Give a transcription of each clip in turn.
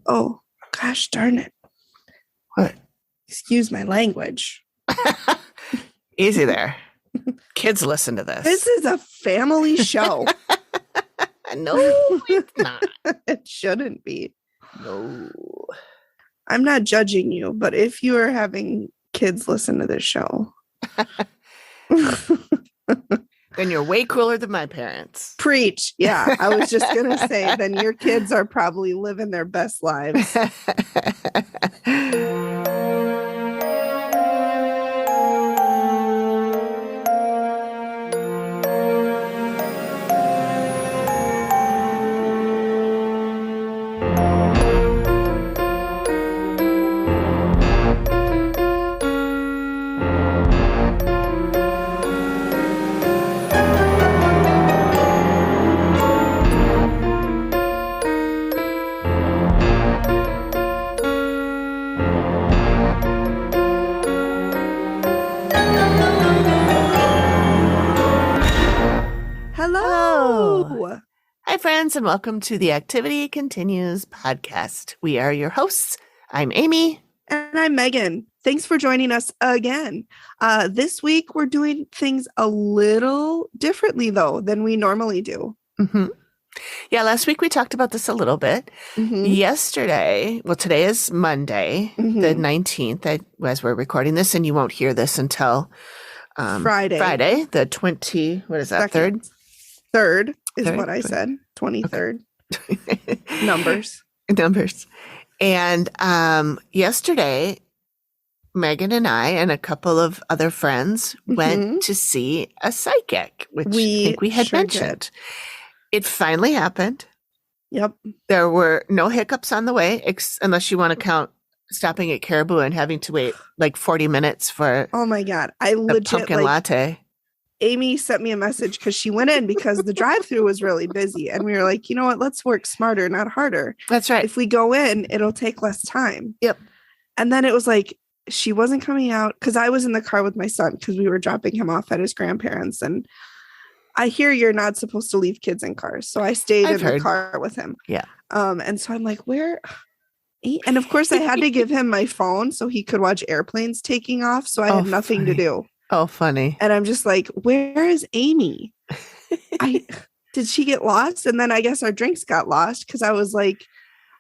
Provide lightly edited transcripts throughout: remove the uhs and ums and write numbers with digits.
Oh, gosh darn it. What? Excuse my language. Easy there. Kids listen to this. This is a family show. No, it's not. It shouldn't be. No. I'm not judging you, but if you are having kids listen to this show, then you're way cooler than my parents. Preach. Yeah, I was just going to say, then your kids are probably living their best lives. Hello. Hi, friends, and welcome to the Activity Continues podcast. We are your hosts. I'm Amy. And I'm Megan. Thanks for joining us again. This week, we're doing things a little differently, though, than we normally do. Mm-hmm. Yeah, last week we talked about this a little bit. Mm-hmm. Yesterday, well, today is Monday, the 19th, as we're recording this, and you won't hear this until Friday, the 20, what is that, Second. Third is Third? what I said. 23rd. Okay. Numbers. And yesterday, Megan and I and a couple of other friends went to see a psychic, which I think we had mentioned. It finally happened. Yep. There were no hiccups on the way, unless you want to count stopping at Caribou and having to wait like 40 minutes for Oh my God. I a legit pumpkin latte. Amy sent me a message because she went in because the drive-through was really busy. And we were like, you know what? Let's work smarter, not harder. That's right. If we go in, it'll take less time. Yep. And then it was like, she wasn't coming out because I was in the car with my son because we were dropping him off at his grandparents. And I hear you're not supposed to leave kids in cars. So I stayed in the car with him. Yeah. And so I'm like, where? And of course I had to give him my phone so he could watch airplanes taking off. So I had nothing to do. Oh, funny. And I'm just like, where is Amy? Did she get lost? And then I guess our drinks got lost because I was like,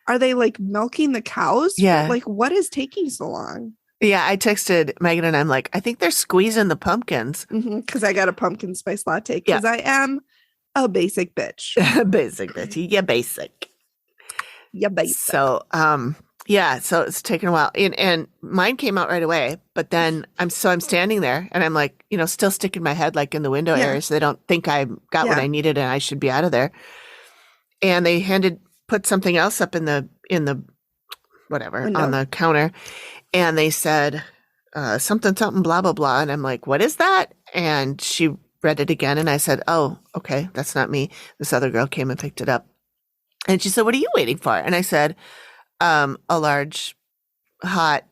are they like milking the cows? Yeah. Like, what is taking so long? Yeah, I texted Megan and I'm like, I think they're squeezing the pumpkins. Because I got a pumpkin spice latte because I am a basic bitch. Basic bitch. Yeah, basic. Yeah, basic. So, so it's taken a while. And mine came out right away. But then I'm standing there and I'm like, still sticking my head like in the window area so they don't think I got what I needed and I should be out of there. And they put something else up in the whatever window on the counter. And they said something, blah, blah, blah. And I'm like, what is that? And she read it again. And I said, oh, okay, that's not me. This other girl came and picked it up. And she said, what are you waiting for? And I said, a large, hot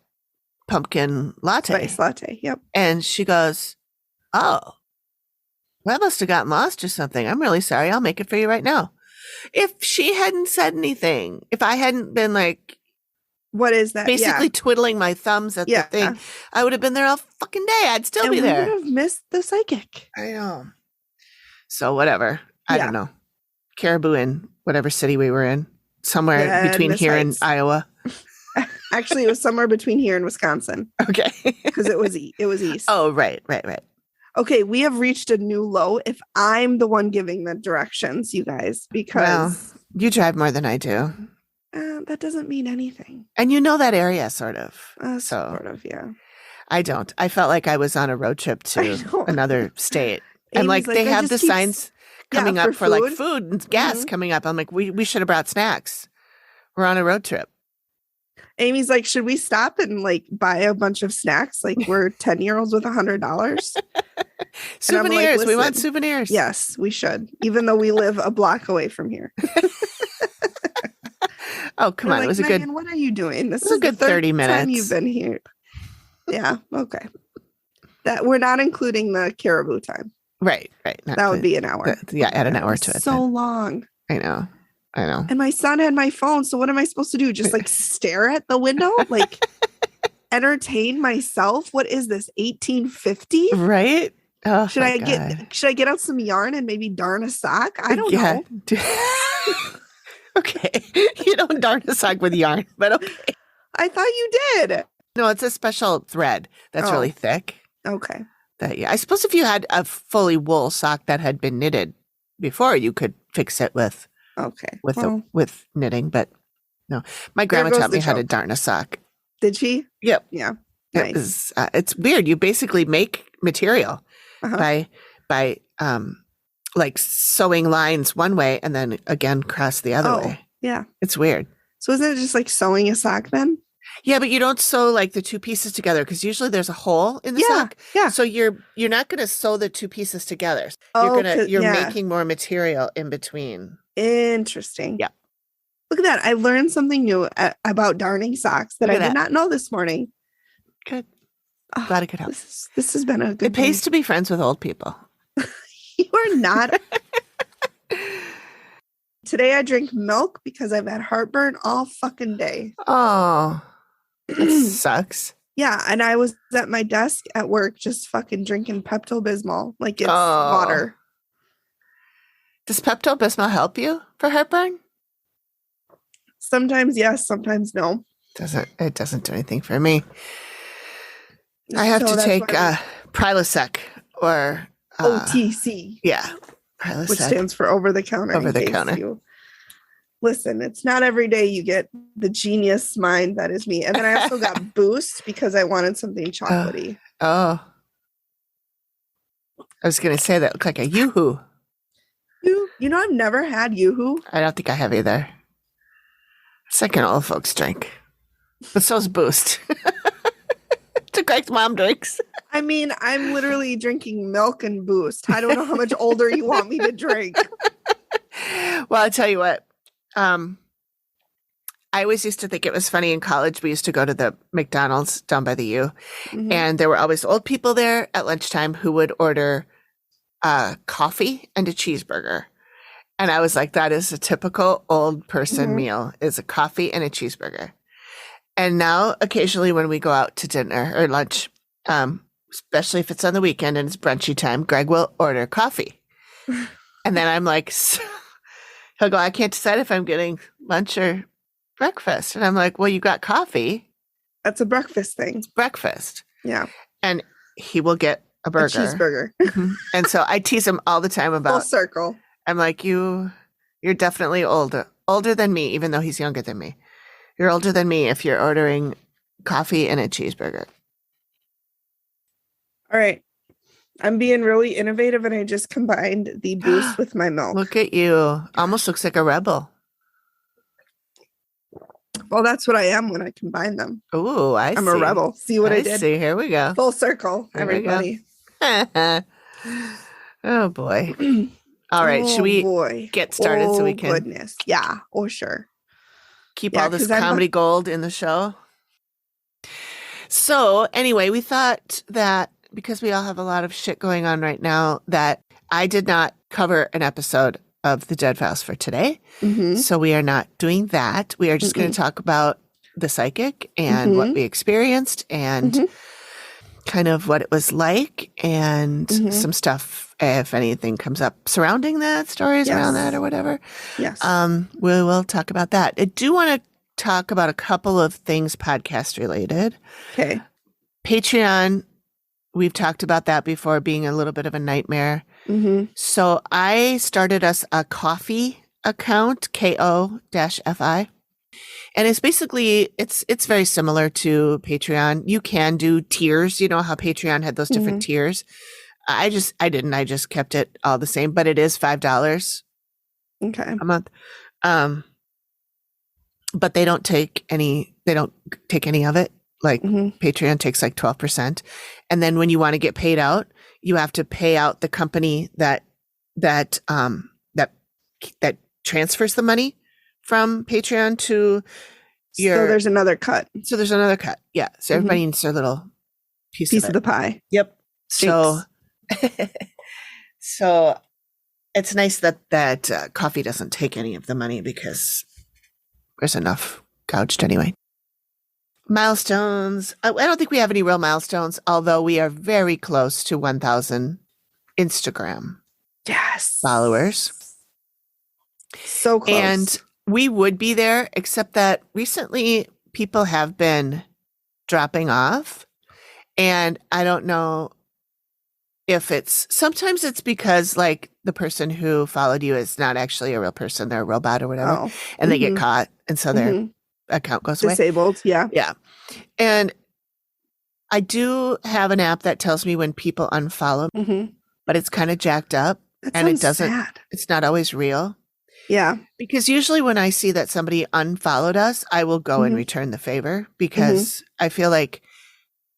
pumpkin latte. Spice latte, yep. And she goes, oh, well, I must have gotten lost or something. I'm really sorry. I'll make it for you right now. If she hadn't said anything, if I hadn't been like, what is that? Basically twiddling my thumbs at the thing, I would have been there all fucking day. I'd still be there. We would have missed the psychic. I know. So whatever. I don't know. Caribou in whatever city we were in. Somewhere between here and Iowa. Actually, it was somewhere between here and Wisconsin. Okay. Because it was east. Oh, right. Okay, we have reached a new low if I'm the one giving the directions, you guys, because you drive more than I do. That doesn't mean anything. And you know that area, sort of. Sort of, yeah. I don't. I felt like I was on a road trip to another state. And like they have the signs coming up for like food and gas coming up. I'm like, we should have brought snacks. We're on a road trip. Amy's like, should we stop and like buy a bunch of snacks? Like we're 10-year-olds with $100. Souvenirs. Like, we want souvenirs. Yes, we should. Even though we live a block away from here. Oh, come on. It was Megan, a good. What are you doing? This is a good 30 minutes. Time you've been here. Yeah. Okay. That we're not including the Caribou time. Right. That would be an hour. Add an hour to it. So long. I know. I know. And my son had my phone. So what am I supposed to do? Just like stare at the window? Like entertain myself? What is this? 1850? Right? Oh, should I get out some yarn and maybe darn a sock? I don't know. Okay. You don't darn a sock with yarn, but okay. I thought you did. No, it's a special thread that's really thick. Okay. I suppose if you had a fully wool sock that had been knitted before, you could fix it with knitting, but no. My grandma taught me how to darn a sock. Did she? Yep. Yeah. Nice. It's weird. You basically make material by like sewing lines one way and then again cross the other way. Yeah. It's weird. So isn't it just like sewing a sock then? Yeah, but you don't sew like the two pieces together because usually there's a hole in the sock. Yeah. So you're not going to sew the two pieces together. You're making more material in between. Interesting. Yeah. Look at that. I learned something new about darning socks that I did not know this morning. Good. Glad I could help. This has been a good It pays to be friends with old people. You are not. Today I drink milk because I've had heartburn all fucking day. Oh, that sucks. Yeah, and I was at my desk at work just fucking drinking Pepto Bismol like it's water. Does Pepto Bismol help you for heartburn? Sometimes yes, sometimes no. It doesn't do anything for me. I have to take Prilosec or OTC. Yeah. Prilosec. Which stands for over the counter. Listen, it's not every day you get the genius mind that is me. And then I also got Boost because I wanted something chocolatey. I was going to say that looked like a Yoo-hoo. You know, I've never had Yoo-hoo. I don't think I have either. It's like an old folks drink. But so's Boost. To correct mom drinks. I mean, I'm literally drinking milk and Boost. I don't know how much older you want me to drink. Well, I'll tell you what. I always used to think it was funny in college. We used to go to the McDonald's down by the U, and there were always old people there at lunchtime who would order coffee and a cheeseburger. And I was like, that is a typical old person meal, is a coffee and a cheeseburger. And now occasionally when we go out to dinner or lunch, especially if it's on the weekend and it's brunchy time, Greg will order coffee. And then I'm like, he'll go, I can't decide if I'm getting lunch or breakfast. And I'm like, well, you got coffee. That's a breakfast thing. It's breakfast. Yeah. And he will get a burger. A cheeseburger. And so I tease him all the time about. Full circle. I'm like, you're definitely older than me, even though he's younger than me. You're older than me if you're ordering coffee and a cheeseburger. All right. I'm being really innovative and I just combined the Boost with my milk. Look at you. Almost looks like a rebel. Well, that's what I am when I combine them. Ooh, I'm a rebel. See what I did? See, here we go. Full circle, everybody. Oh, boy. All right. Should we get started so we can? Goodness. Yeah. Oh, sure. Keep all this comedy gold in the show. So anyway, we thought that because we all have a lot of shit going on right now, that I did not cover an episode of The Dead Files for today. So we are not doing that. We are just going to talk about the psychic and what we experienced and kind of what it was like and some stuff, if anything comes up surrounding that, stories around that or whatever. Yes. We will talk about that. I do want to talk about a couple of things podcast related. Okay. Patreon, we've talked about that before being a little bit of a nightmare. So I started us a coffee account, KO-FI. And it's basically, it's very similar to Patreon. You can do tiers. You know how Patreon had those different tiers. I just kept it all the same, but it is $5 a month. But they don't take any of it. Like Patreon takes like 12%. And then when you want to get paid out, you have to pay out the company that transfers the money from Patreon to your. So there's another cut. Yeah. So everybody needs their little piece of the pie. Yep. So It's nice that coffee doesn't take any of the money because there's enough gouged anyway. Milestones. I don't think we have any real milestones, although we are very close to 1,000 Instagram followers. So close. And we would be there, except that recently people have been dropping off. And I don't know if sometimes it's because like the person who followed you is not actually a real person, they're a robot or whatever, and they get caught. And so their account goes away. Disabled. Yeah. Yeah. And I do have an app that tells me when people unfollow, but it's kind of jacked up and it's not always real. Yeah. Because usually when I see that somebody unfollowed us, I will go and return the favor because I feel like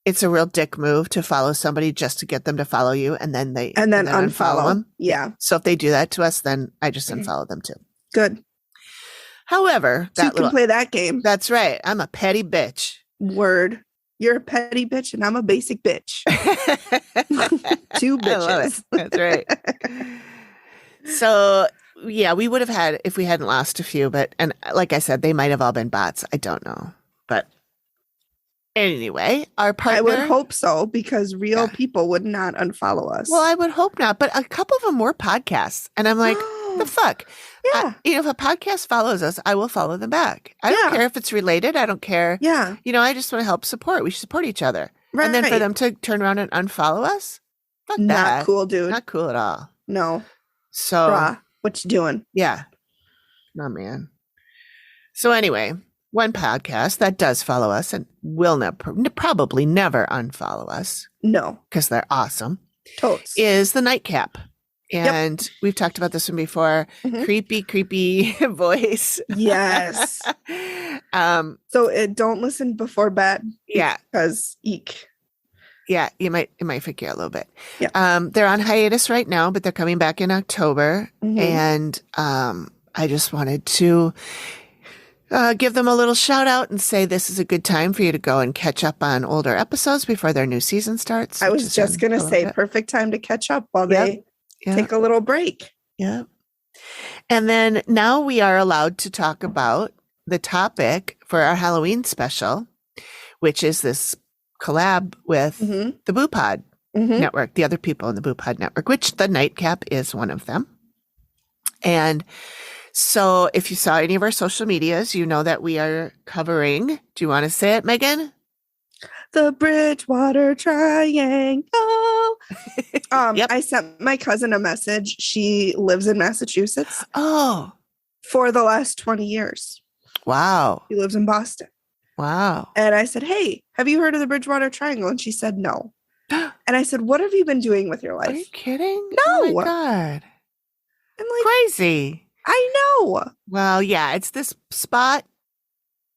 it's a real dick move to follow somebody just to get them to follow you and then unfollow them. Yeah. So if they do that to us, then I just unfollow them too. Good. However, so you can play that game. That's right. I'm a petty bitch. Word. You're a petty bitch and I'm a basic bitch. Two bitches. I love it. That's right. So yeah, we would have had if we hadn't lost a few, and like I said, they might have all been bots. I don't know. But anyway, our partner. I would hope so because real people would not unfollow us. Well, I would hope not, but a couple of them were podcasts. And I'm like, the fuck? Yeah. If a podcast follows us, I will follow them back. I don't care if it's related. I don't care. Yeah. I just want to help support. We should support each other. Right. And then for them to turn around and unfollow us? Fuck that. Not cool, dude. Not cool at all. No. So. Bruh, what you doing? Yeah. No, man. So anyway, one podcast that does follow us and will probably never unfollow us. No. Because they're awesome. Totes. Is the Nightcap. And we've talked about this one before. Creepy voice. Yes. So don't listen before bed. Yeah. Because eek. Yeah, it might freak you out a little bit. Yeah. They're on hiatus right now, but they're coming back in October. And I just wanted to give them a little shout out and say this is a good time for you to go and catch up on older episodes before their new season starts. I was just going to say perfect time to catch up while they take a little break. Yeah. And then now we are allowed to talk about the topic for our Halloween special, which is this collab with the Boo Pod network, the other people in the Boo Pod network, which the Nightcap is one of them. And so if you saw any of our social medias, you know that we are covering, do you want to say it, Megan? The Bridgewater Triangle. I sent my cousin a message. She lives in Massachusetts. Oh. For the last 20 years. Wow. She lives in Boston. Wow. And I said, hey, have you heard of the Bridgewater Triangle? And she said, no. And I said, what have you been doing with your life? Are you kidding? No. Oh my God. I'm like, crazy. I know. Well, yeah, it's this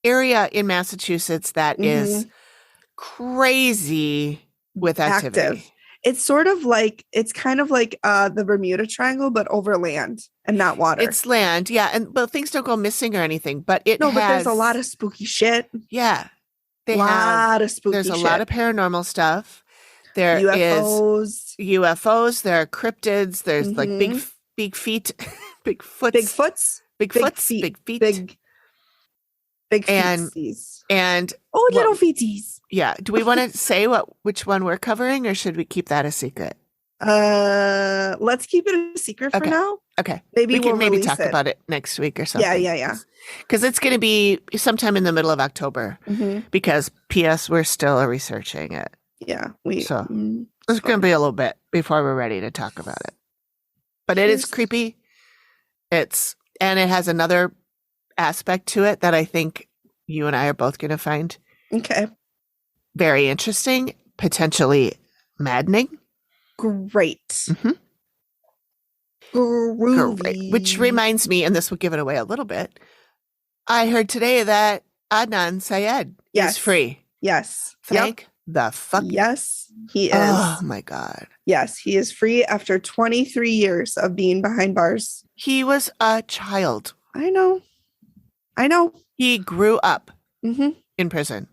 area in Massachusetts that is crazy with activity. Active. It's kind of like the Bermuda Triangle, but over land and not water. It's land, yeah, but things don't go missing or anything. But but there's a lot of spooky shit. Yeah, there's a lot of paranormal stuff. There is UFOs. There are cryptids. There's like big feet, big feet, and little feeties. Yeah. Do we want to say which one we're covering, or should we keep that a secret? Let's keep it a secret for now. Okay. Maybe we can talk about it next week or something. Yeah. Because it's going to be sometime in the middle of October. Because P.S. we're still researching it. Yeah. It's going to be a little bit before we're ready to talk about it. But it is creepy. And it has another aspect to it that I think you and I are both going to find very interesting, potentially maddening. Great. Great. Which reminds me, and this will give it away a little bit, I heard today that Adnan Syed is free. Yes. Thank the fuck. Yes, he is. Oh my God. Yes, he is free after 23 years of being behind bars. He was a child. I know. He grew up in prison.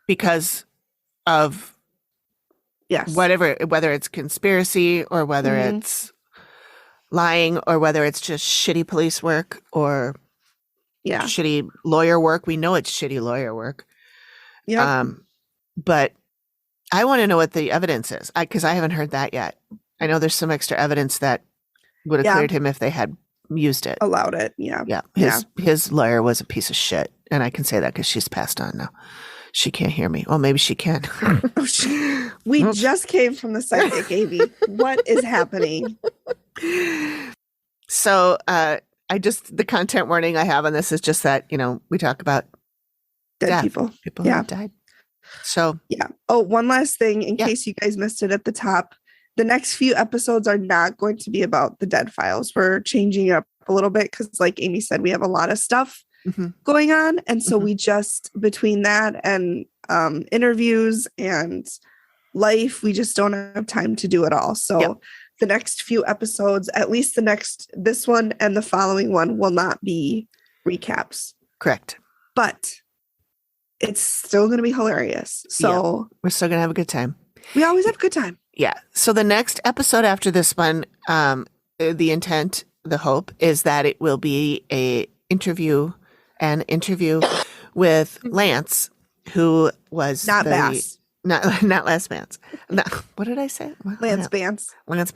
Because of whether it's conspiracy or whether it's lying or whether it's just shitty police work or shitty lawyer work. We know it's shitty lawyer work. Yeah. But I want to know what the evidence is because I haven't heard that yet. I know there's some extra evidence that would have cleared him if they had used it. Allowed it. Yeah. Yeah. His lawyer was a piece of shit. And I can say that because she's passed on now. She can't hear me. Well, maybe she can. We just came from the psychic, Amy. What is happening? So the content warning I have on this is just that, we talk about dead people. People who have died. So. Yeah. Oh, one last thing in case you guys missed it at the top. The next few episodes are not going to be about the dead files. We're changing it up a little bit because, like Amy said, we have a lot of stuff going on. And so we just, between that and interviews and life, we just don't have time to do it all. So the next few episodes, at least this one and the following one will not be recaps. Correct. But it's still going to be hilarious. So we're still going to have a good time. We always have a good time. Yeah. So the next episode after this one, the intent, the hope is that it will be an interview with Lance, who was not Bass. Not Last Bance. No, what did I say? Lance Bance. Last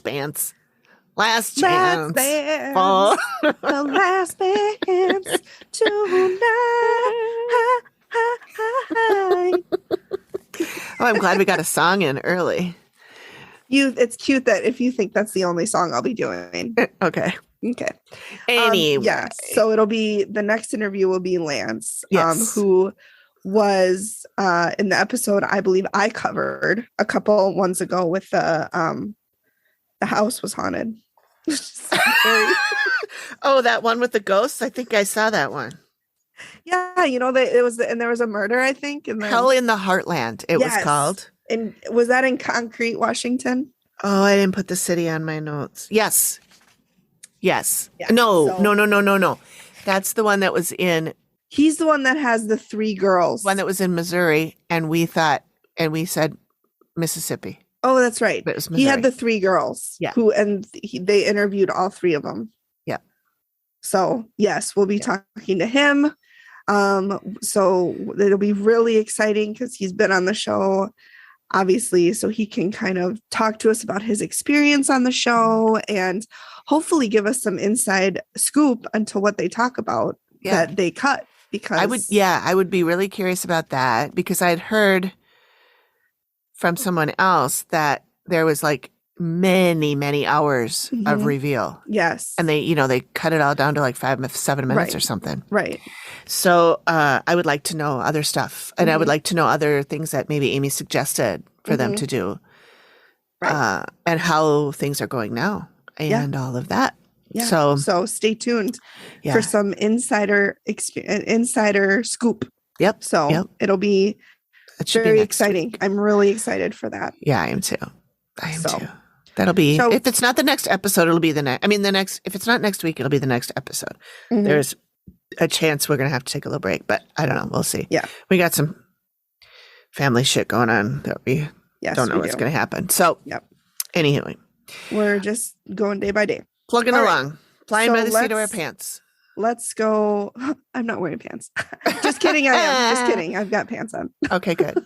Bance. Last chance. For the last bance tonight. Oh, I'm glad we got a song in early. It's cute that if you think that's the only song I'll be doing. Okay. Anyway. So it'll be the next interview will be Lance, who was in the episode I believe I covered a couple ones ago with the house was haunted. Oh, that one with the ghosts? I think I saw that one. Yeah, and there was a murder, I think. And then, Hell in the Heartland, it was called. And was that in Concrete, Washington? Oh, I didn't put the city on my notes. Yes. Yeah, No. That's the one that was in. He's the one that has the 3 girls. One that was in Missouri, and we said Mississippi. Oh, that's right. But it was Missouri. He had the 3 girls. Yeah. They interviewed all 3 of them. Yeah. So yes, we'll be talking to him. So it'll be really exciting because he's been on the show, obviously, so he can kind of talk to us about his experience on the show and hopefully give us some inside scoop into what they talk about that they cut. Because I would be really curious about that because I'd heard from someone else that there was like many hours of reveal. Yes. And they cut it all down to like 5-7 minutes or something. Right. So I would like to know other stuff. And I would like to know other things that maybe Amy suggested for them to do. Right. And how things are going now and all of that. Yeah. So stay tuned for some insider scoop. Yep. So it'll be very exciting. Week. I'm really excited for that. Yeah, I am too. Too. That'll be, if it's not the next episode, it'll be if it's not next week, it'll be the next episode. There's a chance we're going to have to take a little break, but I don't know. We'll see. Yeah. We got some family shit going on that we don't know what's going to happen. So, anyway. We're just going day by day. Plugging along. Flying by the seat of our pants. Let's go. I'm not wearing pants. Just kidding. I am. Just kidding. I've got pants on. Okay, good.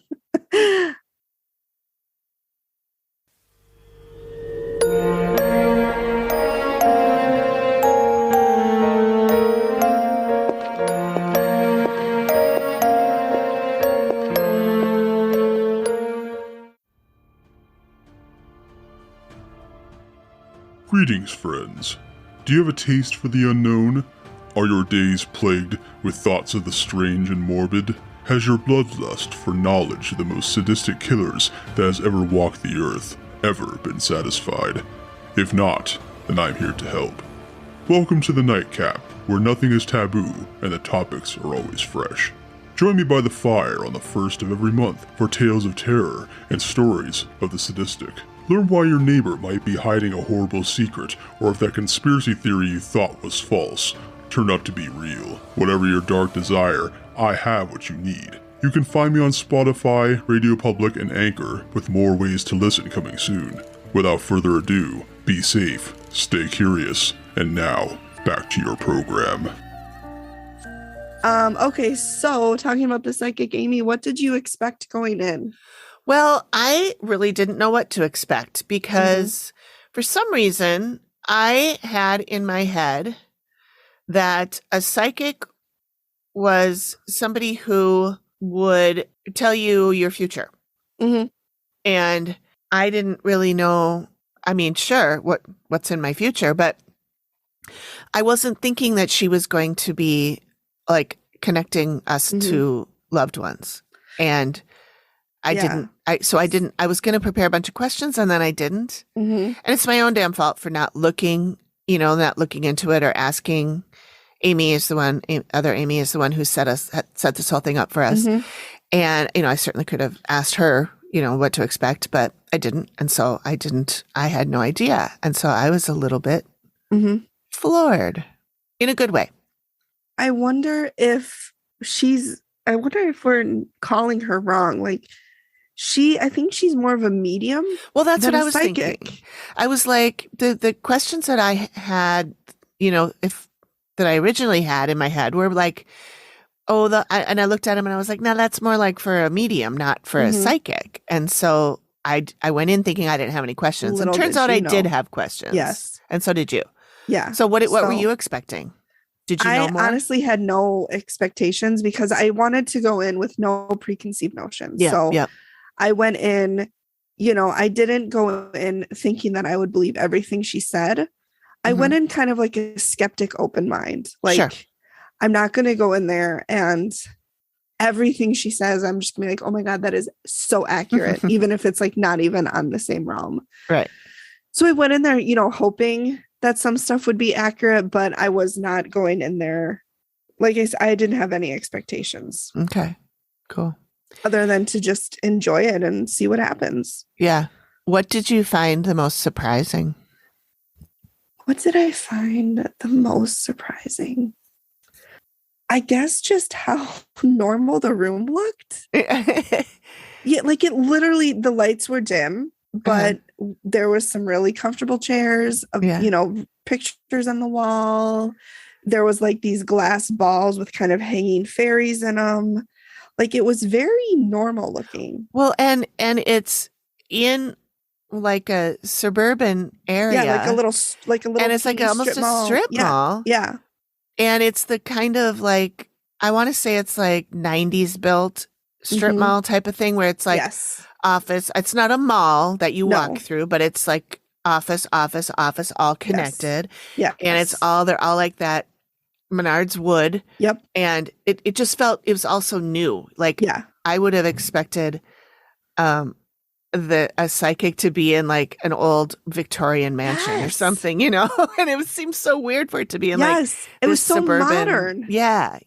Greetings, friends. Do you have a taste for the unknown? Are your days plagued with thoughts of the strange and morbid? Has your bloodlust for knowledge of the most sadistic killers that has ever walked the earth ever been satisfied? If not, then I'm here to help. Welcome to the Nightcap, where nothing is taboo and the topics are always fresh. Join me by the fire on the 1st of every month for tales of terror and stories of the sadistic. Learn why your neighbor might be hiding a horrible secret, or if that conspiracy theory you thought was false turned out to be real. Whatever your dark desire, I have what you need. You can find me on Spotify, Radio Public, and Anchor, with more ways to listen coming soon. Without further ado, Be safe, stay curious, and now, back to your program. Okay, so talking about the psychic Amy, what did you expect going in? Well, I really didn't know what to expect because for some reason I had in my head that a psychic was somebody who would tell you your future. Mm-hmm. And I didn't really know, I mean, sure, what's in my future, but I wasn't thinking that she was going to be like connecting us to loved ones. And I was going to prepare a bunch of questions and then I didn't. And it's my own damn fault for not looking into it or asking. Amy is the one who set this whole thing up for us. And, I certainly could have asked her, what to expect, but I didn't. And so I had no idea. And so I was a little bit floored in a good way. I wonder if we're calling her wrong. Like I think she's more of a medium. Well, that's what I was psychic. thinking. I was like, the questions that I had, that I originally had in my head were like, and I looked at him and I was like, no, that's more like for a medium, not for a psychic. And so I went in thinking I didn't have any questions. And it turns out I did have questions. Yes. And so did you. Yeah. So what were you expecting? Did you know more? I honestly had no expectations because I wanted to go in with no preconceived notions. Yeah, so I went in, I didn't go in thinking that I would believe everything she said. I went in kind of like a skeptic open mind. Like, sure. I'm not going to go in there and everything she says, I'm just going to be like, oh my God, that is so accurate, even if it's like not even on the same realm. Right. So I went in there, hoping that some stuff would be accurate, but I was not going in there. Like I didn't have any expectations. Okay, cool. Other than to just enjoy it and see what happens. Yeah. What did you find the most surprising? What did I find the most surprising? I guess just how normal the room looked. Yeah, like it literally, the lights were dim, but there was some really comfortable chairs, pictures on the wall. There was like these glass balls with kind of hanging fairies in them. Like it was very normal looking. Well, and it's in like a suburban area. Yeah, like a little and it's like almost a strip mall. Yeah. And it's the kind of like, I want to say it's like 90s built strip mall type of thing where it's like office. It's not a mall that you walk through, but it's like office, all connected. Yeah. And they're all like that Menards wood. Yep. And it just felt, it was also new. Like I would have expected a psychic to be in like an old Victorian mansion or something, and it seems so weird for it to be in like it was so suburban, modern. Yeah.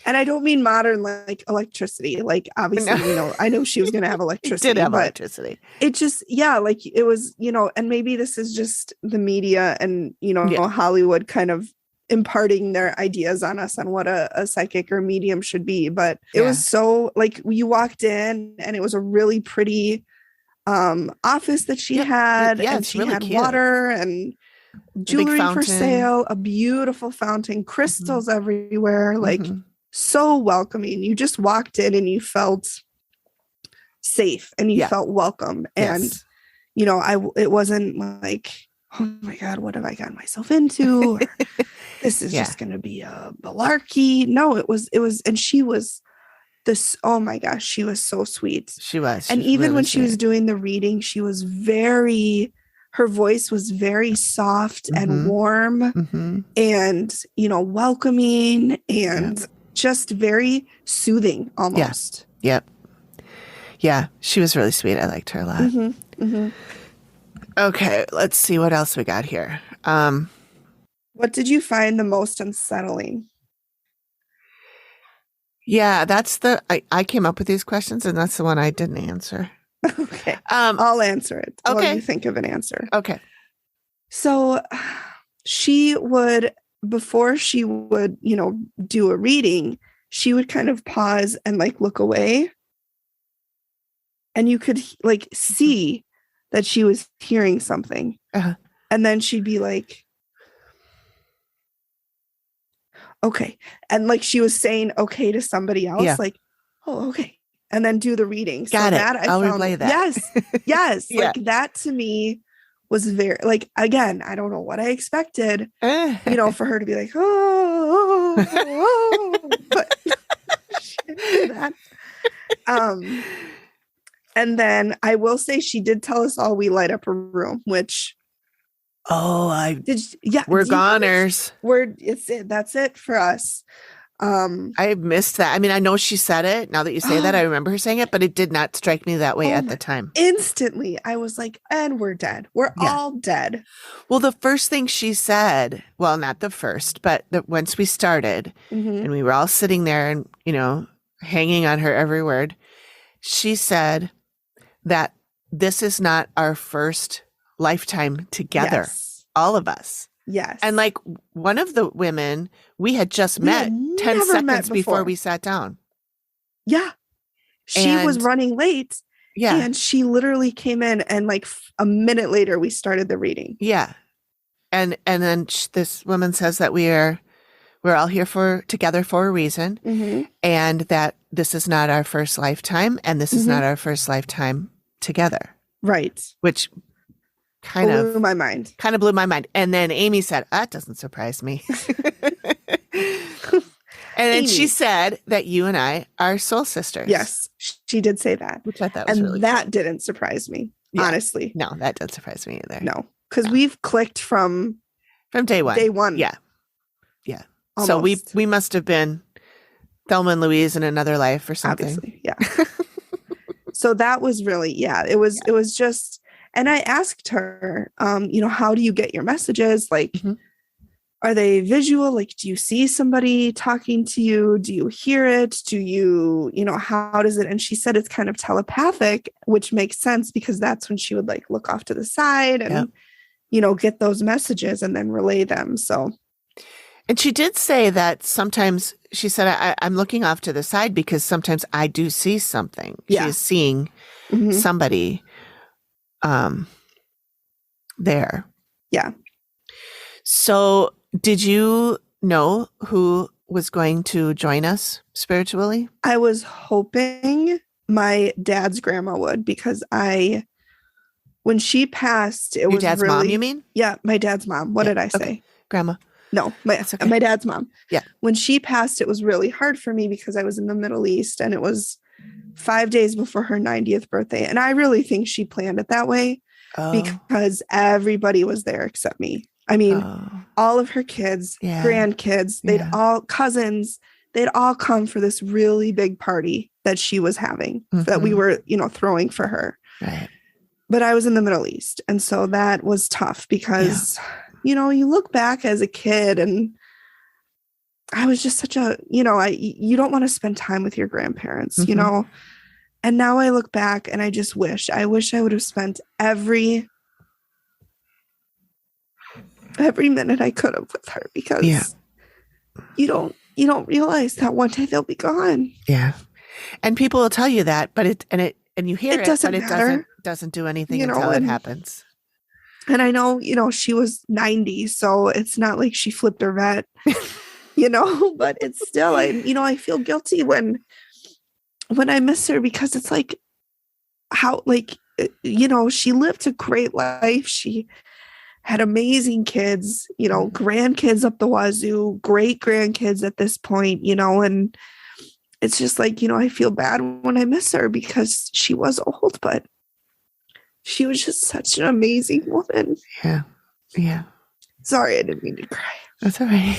And I don't mean modern like electricity. Like obviously, I know she was going to have electricity. It did have electricity. It just, like it was, and maybe this is just the media and, Hollywood kind of imparting their ideas on us on what a psychic or medium should be. But it was so like you walked in and it was a really pretty office that she had. And she had cute. Water and jewelry for sale, a beautiful fountain, crystals everywhere, like so welcoming. You just walked in and you felt safe and you felt welcome. And, it wasn't like, oh my God, what have I gotten myself into? Or, this is just going to be a malarkey. No, it was, and she was this, oh my gosh, she was so sweet. She was. And even really when she was doing the reading, she was her voice was very soft and warm and, welcoming and just very soothing almost. Yep. Yeah, she was really sweet. I liked her a lot. Okay, let's see what else we got here. What did you find the most unsettling? Yeah, that's I came up with these questions and that's the one I didn't answer. Okay. I'll answer it. Okay. While you think of an answer. Okay. So before she would, do a reading, she would kind of pause and like look away. And you could like see that she was hearing something. And then she'd be like, okay. And like she was saying okay to somebody else, like, oh, okay. And then do the reading. Got so it. that I I'll found, replay that. Yes. Yeah. Like that to me was very, like, again, I don't know what I expected, for her to be like, but she didn't do that. And then I will say she did tell us all we light up a room, which we're goners. That's it for us. I missed that. I mean, I know she said it. Now that you say that, I remember her saying it, but it did not strike me that way at the time. Instantly, I was like, and we're dead. We're all dead. Well, the first thing she said, well, not the first, but once we started and we were all sitting there and, hanging on her every word, she said that this is not our first lifetime together. Yes. All of us. Yes. And like one of the women we had just met 10 seconds before we sat down. Yeah. She was running late. Yeah. And she literally came in and like a minute later we started the reading. Yeah. And then this woman says that we're all here together for a reason, and that this is not our first lifetime, and this is not our first lifetime together. Right. Which kind of blew my mind. And then Amy said, that doesn't surprise me. And then she said that you and I are soul sisters. Yes, she did say that. Which I thought was really that cool. Didn't surprise me, honestly. No, that doesn't surprise me either. No, because we've clicked from day one. Day one. Yeah. Yeah. Almost. So we must have been Thelma and Louise in another life or something. Obviously, yeah. So that was really, it was just, and I asked her, how do you get your messages? Like, are they visual? Like, do you see somebody talking to you? Do you hear it? Do you, how does it? And she said it's kind of telepathic, which makes sense because that's when she would like look off to the side and, get those messages and then relay them. So. And she did say that sometimes, she said, I'm looking off to the side because sometimes I do see something. Yeah. She's seeing somebody there. Yeah. So did you know who was going to join us spiritually? I was hoping my dad's grandma would, because when she passed, Your dad's mom, you mean? Yeah, my dad's mom. What did I say? Okay. Grandma. No, my dad's mom. Yeah. When she passed, it was really hard for me because I was in the Middle East and it was 5 days before her 90th birthday. And I really think she planned it that way because everybody was there except me. I mean, all of her kids, grandkids, they'd all cousins, they'd all come for this really big party that she was having that we were, throwing for her. Right. But I was in the Middle East. And so that was tough because you look back as a kid and I was just such a, you don't want to spend time with your grandparents, and now I look back and I just wish I would have spent every minute I could have with her because you don't realize that one day they'll be gone. Yeah. And people will tell you that, but you hear it, doesn't but matter. it doesn't do anything until it happens. And I know, she was 90, so it's not like she flipped her vet, but it's still, I feel guilty when I miss her because it's like how, she lived a great life. She had amazing kids, grandkids up the wazoo, great grandkids at this point, and it's just like, I feel bad when I miss her because she was old, but she was just such an amazing woman. Yeah. Yeah. Sorry, I didn't mean to cry. That's all right.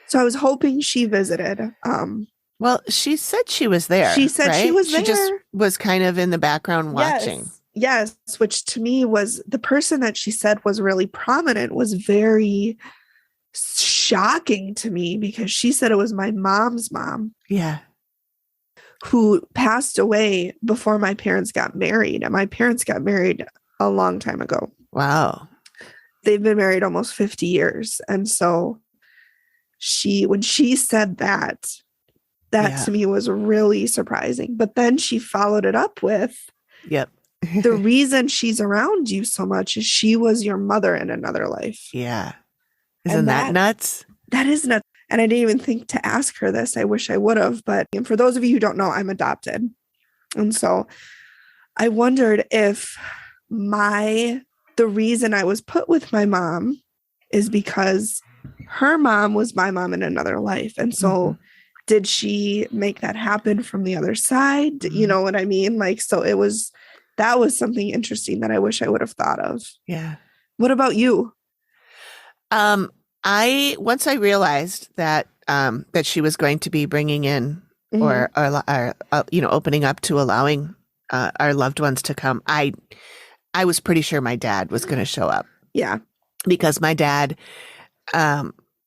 So I was hoping she visited. Well, she said she was there. She said she was there. She just was kind of in the background watching. Yes, which to me was the person that she said was really prominent was very shocking to me because she said it was my mom's mom. Yeah. Who passed away before my parents got married. And my parents got married a long time ago. Wow. They've been married almost 50 years. And so when she said that to me was really surprising. But then she followed it up with, the reason she's around you so much is she was your mother in another life. Yeah. Isn't that nuts? That is nuts. And I didn't even think to ask her this. I wish I would have. But for those of you who don't know, I'm adopted. And so I wondered if the reason I was put with my mom is because her mom was my mom in another life. And so did she make that happen from the other side? You know what I mean? Like, so that was something interesting that I wish I would have thought of. Yeah. What about you? Once I realized that she was going to be bringing in or opening up to allowing our loved ones to come, I was pretty sure my dad was going to show up. Yeah. Because my dad,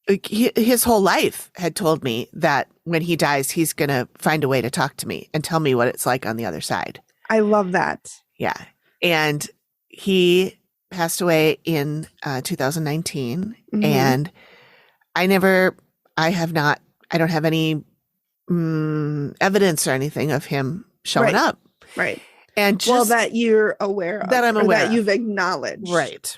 his whole life had told me that when he dies, he's going to find a way to talk to me and tell me what it's like on the other side. I love that. Yeah. And he passed away in 2019. And I don't have any evidence or anything of him showing up. Right. And just that you're aware of. That I'm aware that you've acknowledged. Right.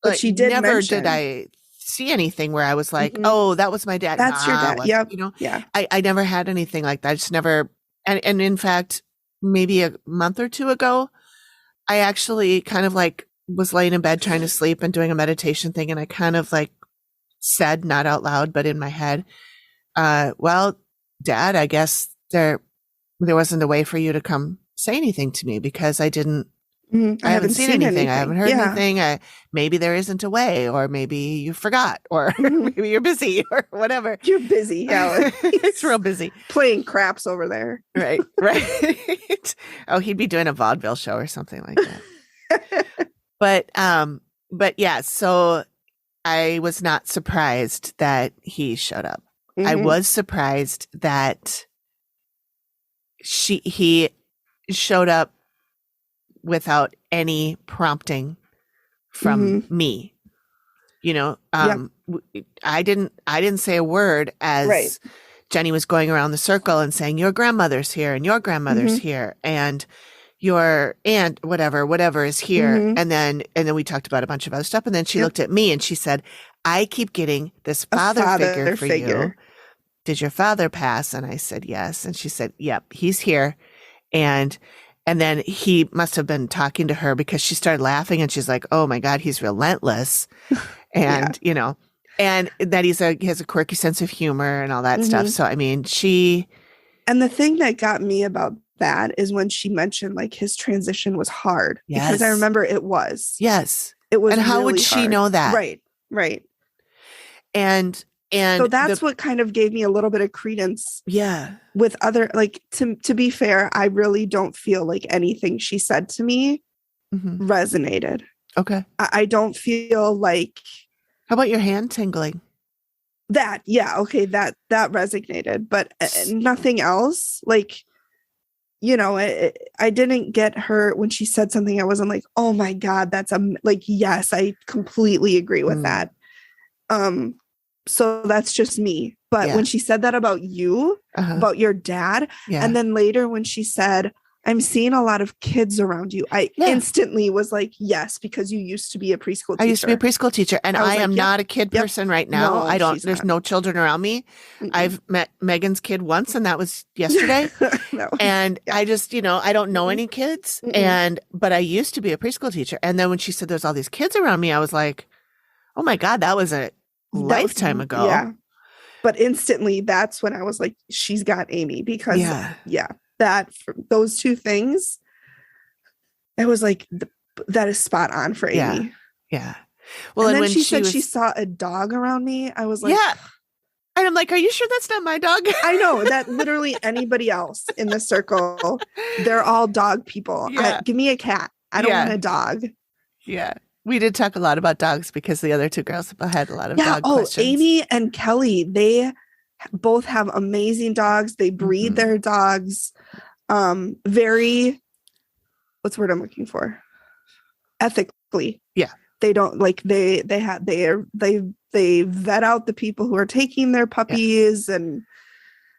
But she did never mention. Did I see anything where I was like, oh, that was my dad. That's your dad. Yep. You know, yeah. I never had anything like that. I just never. And in fact, maybe a month or two ago, I actually kind of like was laying in bed trying to sleep and doing a meditation thing. And I kind of like said, not out loud, but in my head, well, Dad, I guess there wasn't a way for you to come say anything to me because I didn't. I haven't seen anything. I haven't heard anything. Maybe there isn't a way, or maybe you forgot, or maybe you're busy, or whatever. You're busy. Yeah, it's real busy playing craps over there. Right. Oh, he'd be doing a vaudeville show or something like that. But yeah. So I was not surprised that he showed up. I was surprised that he showed up without any prompting from me. You know, I didn't say a word as Jenny was going around the circle and saying, your grandmother's here and your grandmother's here and your aunt, whatever is here. And then we talked about a bunch of other stuff. And then she looked at me and she said, I keep getting this father figure for you. Did your father pass? And I said, yes. And she said, yep, he's here. And then he must have been talking to her because she started laughing and she's like, oh my God, he's relentless. And, you know, and that he has a quirky sense of humor and all that stuff. So, I mean, and the thing that got me about that is when she mentioned like his transition was hard because I remember it was. Yes. It was. And how really would she hard. know that? Right. And so that's what kind of gave me a little bit of credence. Yeah. With other, like, to be fair, I really don't feel like anything she said to me resonated. Okay. I don't feel like. How about your hand tingling? That, yeah. Okay. That resonated, but nothing else. Like, you know, I didn't get her when she said something. I wasn't like, oh my God, that's like, yes, I completely agree with that. So that's just me. But when she said that about you, about your dad, and then later when she said, I'm seeing a lot of kids around you, I instantly was like, yes, because you used to be a preschool teacher. I used to be a preschool teacher, and I am not a kid person right now. No, there's no children around me. I've met Megan's kid once, and that was yesterday. I just, you know, I don't know any kids, but I used to be a preschool teacher. And then when she said there's all these kids around me, I was like, oh my God, that was a lifetime ago. Yeah. But instantly, that's when I was like, she's got Amy, because those two things, it was like, that is spot on for Amy. Yeah. Well, and then when she said she saw a dog around me, I was like, yeah. And I'm like, are you sure that's not my dog? I know that literally anybody else in the circle, they're all dog people. Yeah. Give me a cat. I don't want a dog. Yeah. We did talk a lot about dogs because the other two girls had a lot of dog questions. Amy and Kelly, they both have amazing dogs. They breed their dogs very, what's the word I'm looking for? Ethically. Yeah. They don't like they vet out the people who are taking their puppies. And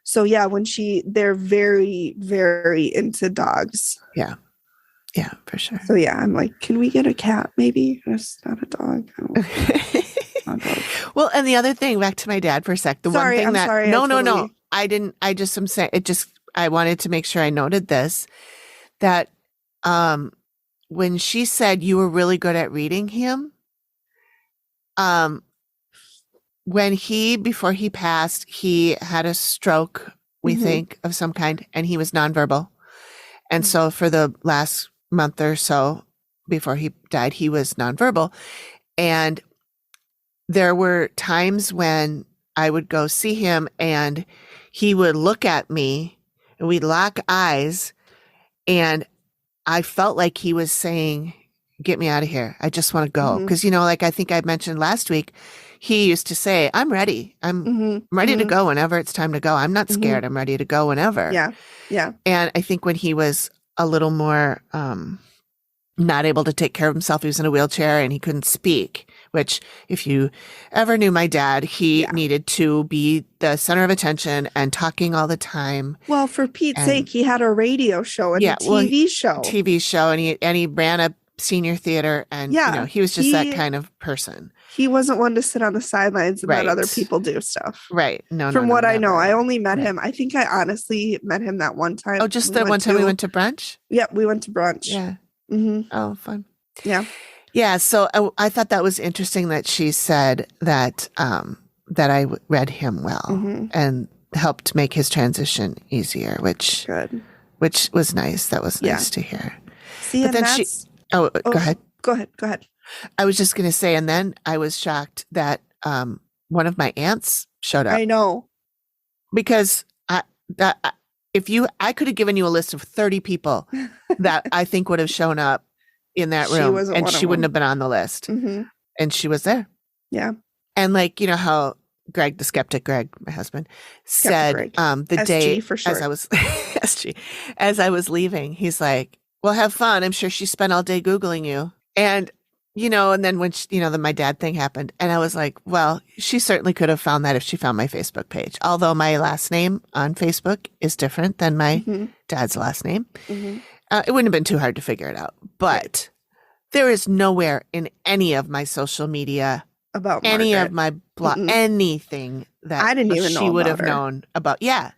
so when they're very, very into dogs. Yeah. Yeah, for sure. So yeah, I'm like, can we get a cat maybe? It's not a dog. Not a dog. Well, and the other thing, back to my dad for a sec. The one thing sorry. No. I didn't. I just am saying it. I wanted to make sure I noted this, that when she said you were really good at reading him, before he passed, he had a stroke, we think, of some kind, and he was nonverbal. And so for the last month or so before he died, he was nonverbal. And there were times when I would go see him and he would look at me and we'd lock eyes, and I felt like he was saying, get me out of here. I just want to go. Because, like I think I mentioned last week, he used to say, I'm ready. I'm ready to go whenever it's time to go. I'm not scared. I'm ready to go whenever. Yeah. Yeah. And I think when he was a little more not able to take care of himself, he was in a wheelchair and he couldn't speak, which if you ever knew my dad, he needed to be the center of attention and talking all the time. Well, for Pete's sake, he had a radio show and a TV show. And he ran a senior theater, and he was just that kind of person. He wasn't one to sit on the sidelines and let other people do stuff. Right. From what I know, I only met him. I think I honestly met him that one time. Oh, just that one time we went to brunch? Yeah, we went to brunch. Yeah. Oh, fun. Yeah. Yeah. So I thought that was interesting that she said that I read him well and helped make his transition easier, which was nice. That was nice to hear. See, but then go ahead. Go ahead. I was just going to say, and then I was shocked that one of my aunts showed up. I know. Because I could have given you a list of 30 people that I think would have shown up in that room, and she wouldn't have been on the list. And she was there. Yeah. And like, how Greg, the skeptic, Greg, my husband, said the SG day for short. as I was SG, as I was leaving, he's like, well, have fun. I'm sure she spent all day Googling you. And and then when then my dad thing happened, and I was like, well, she certainly could have found that if she found my Facebook page. Although my last name on Facebook is different than my dad's last name. It wouldn't have been too hard to figure it out. But there is nowhere in any of my social media about any Margaret. of my blog, anything that I didn't even know she would have her. known about. Yeah.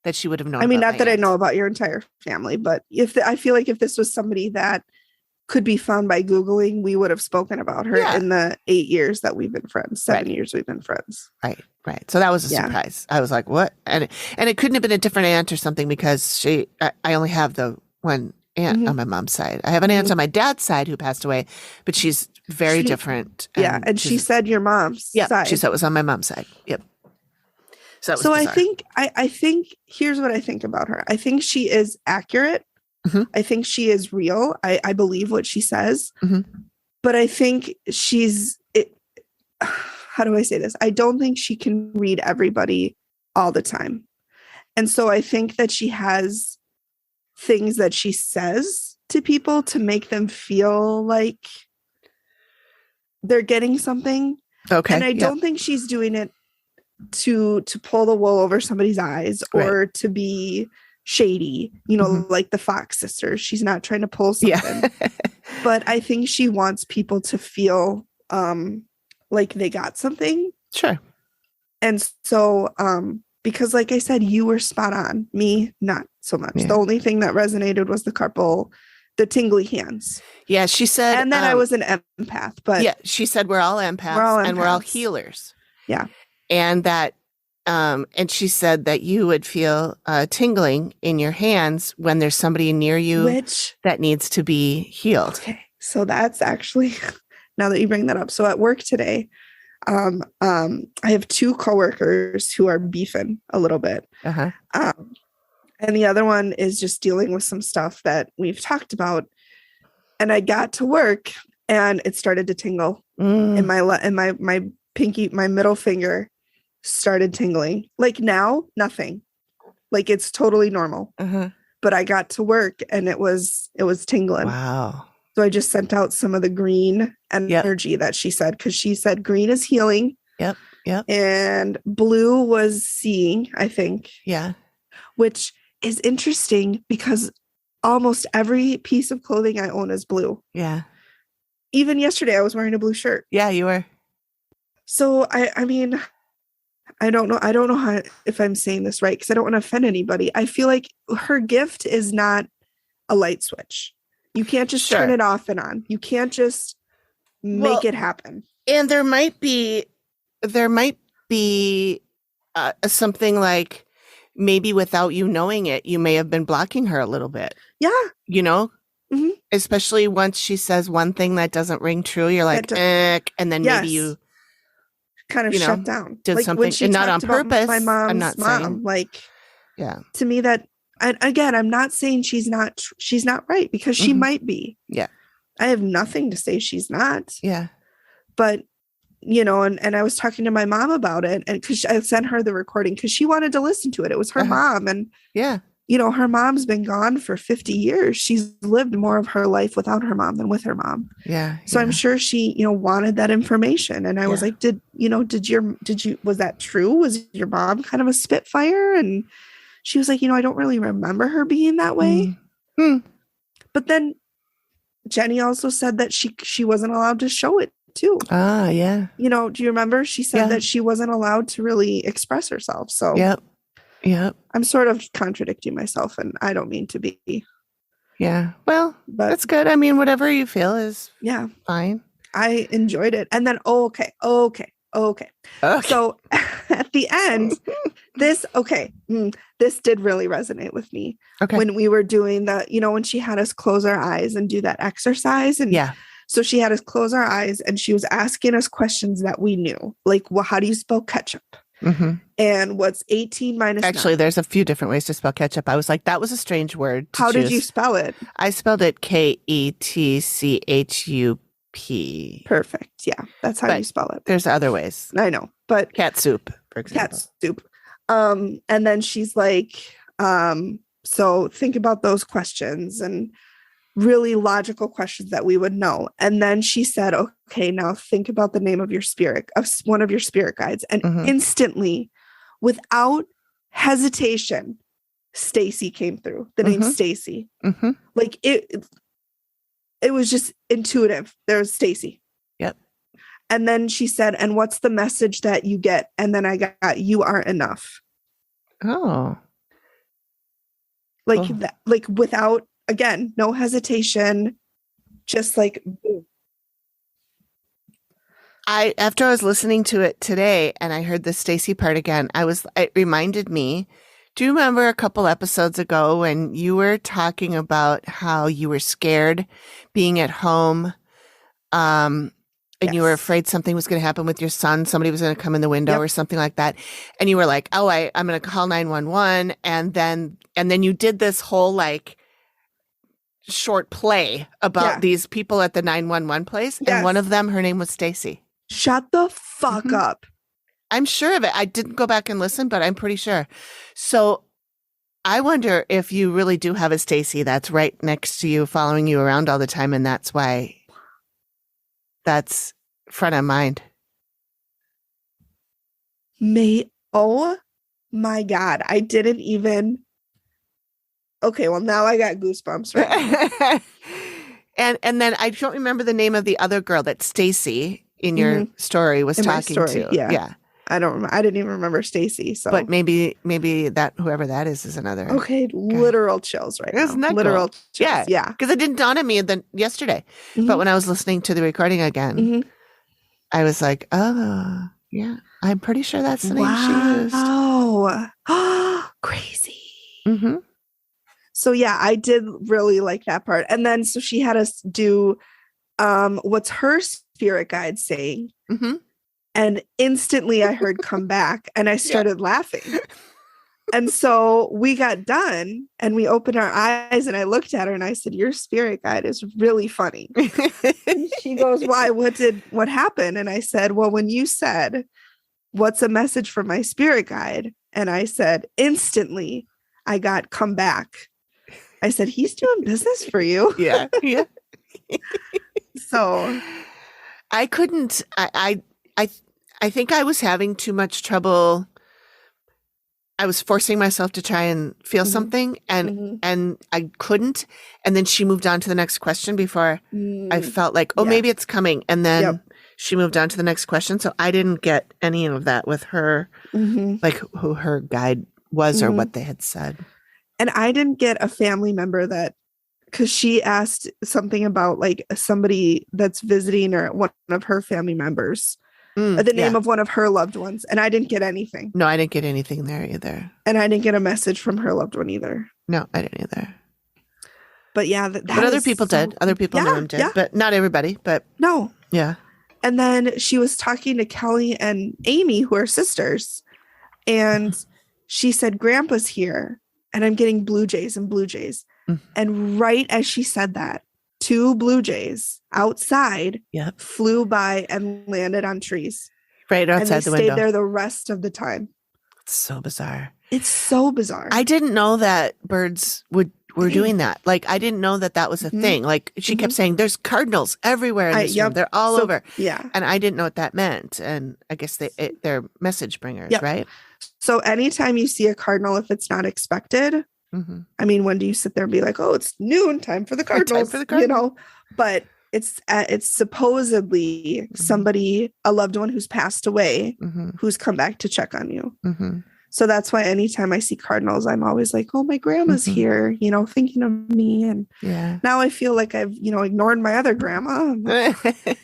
That she would have known. I mean, not that aunt. I know about your entire family, but I feel like if this was somebody that could be found by Googling, we would have spoken about her in the 8 yeast that we've been friends, 7 years we've been friends. Right. So that was a surprise. I was like, what? And it couldn't have been a different aunt or something, because I only have the one aunt on my mom's side. I have an aunt on my dad's side who passed away, but she's very different. And she said your mom's side. She said it was on my mom's side. Yep. So I think here's what I think about her. I think she is accurate. I think she is real. I believe what she says, but I think how do I say this? I don't think she can read everybody all the time. And so I think that she has things that she says to people to make them feel like they're getting something. Okay. And I don't think she's doing it to pull the wool over somebody's eyes or to be shady, like the Fox sisters. She's not trying to pull something. But I think she wants people to feel like they got something. Sure. And so because like I said, you were spot on. Me, not so much. The only thing that resonated was the tingly hands. Yeah, she said. And then I was an empath. But she said we're all empaths and we're all healers. Yeah. And that and she said that you would feel tingling in your hands when there's somebody near you that needs to be healed. Okay. So that's actually, now that you bring that up. So at work today, I have 2 coworkers who are beefing a little bit. And the other one is just dealing with some stuff that we've talked about. And I got to work and it started to tingle in my pinky, my middle finger started tingling. Like now, nothing. Like it's totally normal. But I got to work and it was tingling. Wow. So I just sent out some of the green energy that she said, because she said green is healing. Yep. And blue was seeing, I think. Yeah. Which is interesting because almost every piece of clothing I own is blue. Yeah. Even yesterday, I was wearing a blue shirt. Yeah, you were. So I mean, I don't know how, if I'm saying this right, because I don't want to offend anybody. I feel like her gift is not a light switch. You can't just turn it off and on. You can't just make it happen. And there might be something like, maybe without you knowing it, you may have been blocking her a little bit. Yeah. You know? Mm-hmm. Especially once she says one thing that doesn't ring true, you're like, and then maybe you kind of shut down. Did like something, when she and not on purpose. My mom's I'm not mom, saying. like, yeah. To me, that, and again, I'm not saying she's not right, because she might be. Yeah. I have nothing to say she's not. Yeah. But, you know, and I was talking to my mom about it, and because I sent her the recording because she wanted to listen to it. It was her mom. And, you know, her mom's been gone for 50 years. She's lived more of her life without her mom than with her mom. Yeah. So I'm sure she, you know, wanted that information. And I was like, was that true? Was your mom kind of a spitfire? And she was like, you know, I don't really remember her being that way. But then Jenny also said that she wasn't allowed to show it too. Ah, yeah. You know, do you remember? She said that she wasn't allowed to really express herself. So Yep. I'm sort of contradicting myself, and I don't mean to be. Yeah. Well, that's good. I mean, whatever you feel is fine. I enjoyed it. And then, okay. So at the end, this did really resonate with me. Okay. When we were doing when she had us close our eyes and do that exercise. And so she had us close our eyes, and she was asking us questions that we knew. Like, well, how do you spell ketchup? Mm-hmm. And what's 18 minus 9? Actually, there's a few different ways to spell ketchup. I was like, that was a strange word. How did you spell it? I spelled it Ketchup. Perfect. Yeah, that's how you spell it. There's other ways. I know, but cat soup, for example. Cat soup. And then she's like, so think about those questions, and really logical questions that we would know. And then she said, okay, now think about the name of one of your spirit guides. And instantly, without hesitation, Stacy came through. The name Stacy. Like it was just intuitive. There was Stacy. Yep. And then she said, and what's the message that you get? And then I got, you aren't enough. Oh. Like that, like without, again, no hesitation, just like boom. After I was listening to it today and I heard the Stacy part again, it reminded me, do you remember a couple episodes ago when you were talking about how you were scared being at home, and you were afraid something was going to happen with your son, somebody was going to come in the window or something like that, and you were like, oh, I'm going to call 911, and then you did this whole like short play about these people at the 911 place, and one of them, her name was Stacy. Shut the fuck up. I'm sure of it. I didn't go back and listen, but I'm pretty sure. So I wonder if you really do have a Stacy that's right next to you, following you around all the time, and that's why that's front of mind. Oh my God. I didn't even. Okay, well, now I got goosebumps right now. and then I don't remember the name of the other girl that Stacy in your story was talking to. Yeah. I don't remember. I didn't even remember Stacy. So, but maybe that whoever that is another. Okay, literal chills right Isn't now. That literal cool? chills. Yeah. Because it didn't dawn on me yesterday. But when I was listening to the recording again, I was like, oh, yeah, I'm pretty sure that's the name she used. Oh, crazy. So yeah, I did really like that part. And then so she had us do what's her spirit guide saying. And instantly I heard come back, and I started laughing. And so we got done and we opened our eyes, and I looked at her and I said, your spirit guide is really funny. And she goes, why? What happened? And I said, well, when you said, what's a message from my spirit guide? And I said, instantly I got come back. I said, he's doing business for you. Yeah. So I couldn't, I think I was having too much trouble I was forcing myself to try and feel something and I couldn't. And then she moved on to the next question before I felt like, maybe it's coming. And then she moved on to the next question. So I didn't get any of that with her, like who her guide was or what they had said. And I didn't get a family member that, because she asked something about like somebody that's visiting or one of her family members. The name of one of her loved ones. And I didn't get anything. No, I didn't get anything there either. And I didn't get a message from her loved one either. No, I didn't either. But yeah. But other people did. Other people knew him did. Yeah. But not everybody. But no. Yeah. And then she was talking to Kelly and Amy, who are sisters. And she said, Grandpa's here. And I'm getting blue jays and blue jays. And right as she said that, 2 blue jays outside flew by and landed on trees. Right outside the window. And they stayed there the rest of the time. It's so bizarre. It's so bizarre. I didn't know that birds were doing that. Like, I didn't know that was a thing. Like, she kept saying, there's cardinals everywhere in this room. They're all over. Yeah. And I didn't know what that meant. And I guess they're message bringers, right? So anytime you see a cardinal, if it's not expected, I mean, when do you sit there and be like, oh, it's noon, time for the cardinals, you know? But it's supposedly somebody, a loved one who's passed away, who's come back to check on you. So that's why anytime I see cardinals, I'm always like, oh, my grandma's here, you know, thinking of me. And now I feel like I've, you know, ignored my other grandma.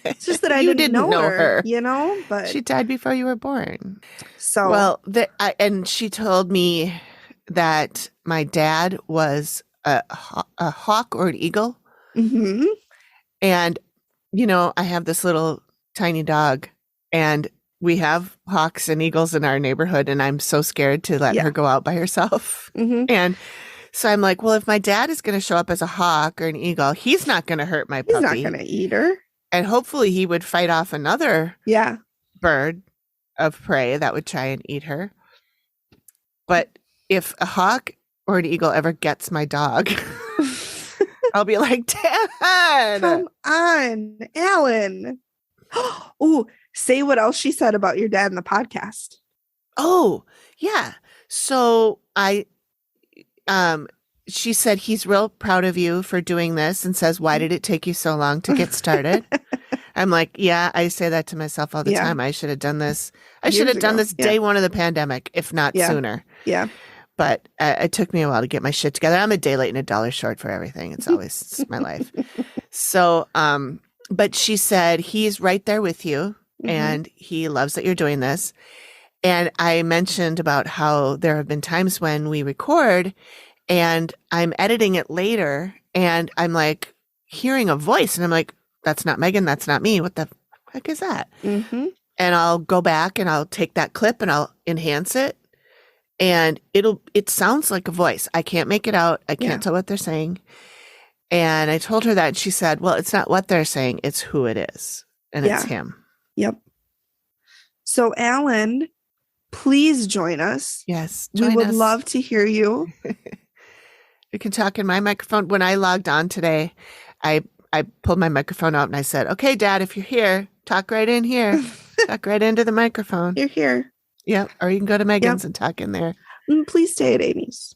It's just that I didn't know her, you know, but she died before you were born. So, well, and she told me that my dad was a hawk or an eagle. And, you know, I have this little tiny dog and we have hawks and eagles in our neighborhood and I'm so scared to let her go out by herself. And so I'm like, well, if my dad is going to show up as a hawk or an eagle, he's not going to hurt my puppy. He's not going to eat her. And hopefully he would fight off another bird of prey that would try and eat her. But if a hawk or an eagle ever gets my dog, I'll be like, Dad, come on, Alan. Oh, say what else she said about your dad in the podcast. Oh, yeah. So she said he's real proud of you for doing this and says, why did it take you so long to get started? I'm like, yeah, I say that to myself all the time. I should have done this. I should have done this day one of the pandemic, if not sooner. Yeah. But it took me a while to get my shit together. I'm a day late and $1 short for everything. It's always my life. So, but she said, he's right there with you and he loves that you're doing this. And I mentioned about how there have been times when we record and I'm editing it later and I'm like hearing a voice and I'm like, that's not Megan. That's not me. What the heck is that? And I'll go back and I'll take that clip and I'll enhance it. And it sounds like a voice. I can't make it out. I can't tell what they're saying. And I told her that and she said, well, it's not what they're saying. It's who it is. And it's him. Yep. So Alan, please join us. Yes. We would love to hear you. You can talk in my microphone. When I logged on today, I pulled my microphone out and I said, okay, Dad, if you're here, talk right in here. Talk right into the microphone. You're here. Yeah, or you can go to Megan's and talk in there. Please stay at Amy's.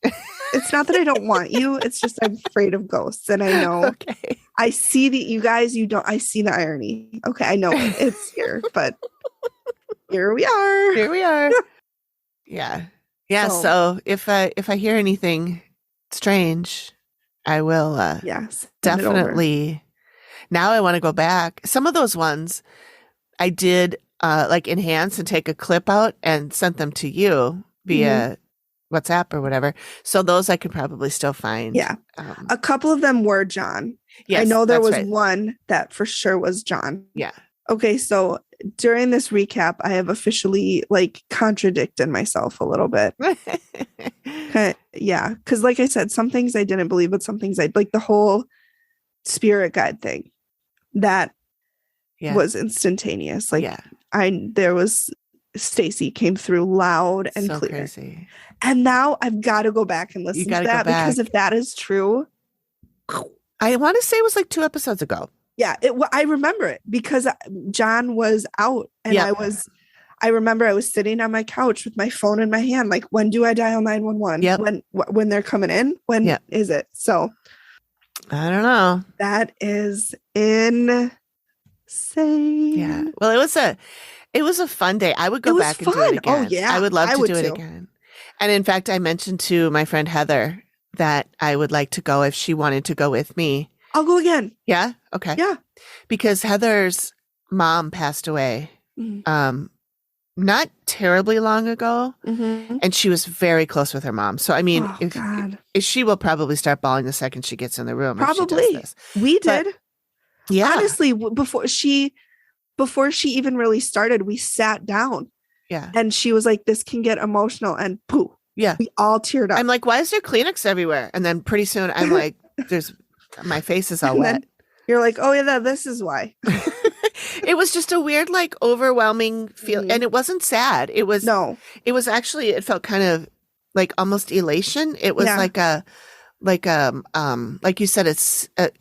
It's not that I don't want you. It's just I'm afraid of ghosts. And I know I see I see the irony. Okay, I know it's here, but here we are. Here we are. Yeah. Yeah, so if I hear anything strange, I will definitely. Now I want to go back. Some of those ones I did like enhance and take a clip out and sent them to you via WhatsApp or whatever. So those I could probably still find. Yeah. A couple of them were John. Yes, I know there was one that for sure was John. Yeah. Okay. So during this recap, I have officially like contradicted myself a little bit. Yeah. Cause like I said, some things I didn't believe, but some things I like the whole spirit guide thing that was instantaneous. Like there was Stacy came through loud and clear. Crazy. And now I've got to go back and listen to that because if that is true, I want to say it was like 2 episodes ago. Yeah, I remember it because John was out and I remember I was sitting on my couch with my phone in my hand. Like, when do I dial 911? Yep. When they're coming in? When is it? So I don't know. That is insane. Yeah. Well, it was a fun day. I would go back and do it again. Oh yeah. I would love to do it again. And in fact, I mentioned to my friend Heather that I would like to go if she wanted to go with me. I'll go again. Yeah? Okay. Yeah. Because Heather's mom passed away not terribly long ago. Mm-hmm. And she was very close with her mom. So, I mean, if she will probably start bawling the second she gets in the room. Probably. If she does this. We did. But, yeah. Honestly, before she even really started, we sat down. Yeah. And she was like, this can get emotional. And poof. Yeah. We all teared up. I'm like, why is there Kleenex everywhere? And then pretty soon I'm like, my face is all wet. You're like, oh yeah, this is why. It was just a weird, like, overwhelming feel. And it wasn't sad. It was actually, it felt kind of like almost elation. It was like you said, it's a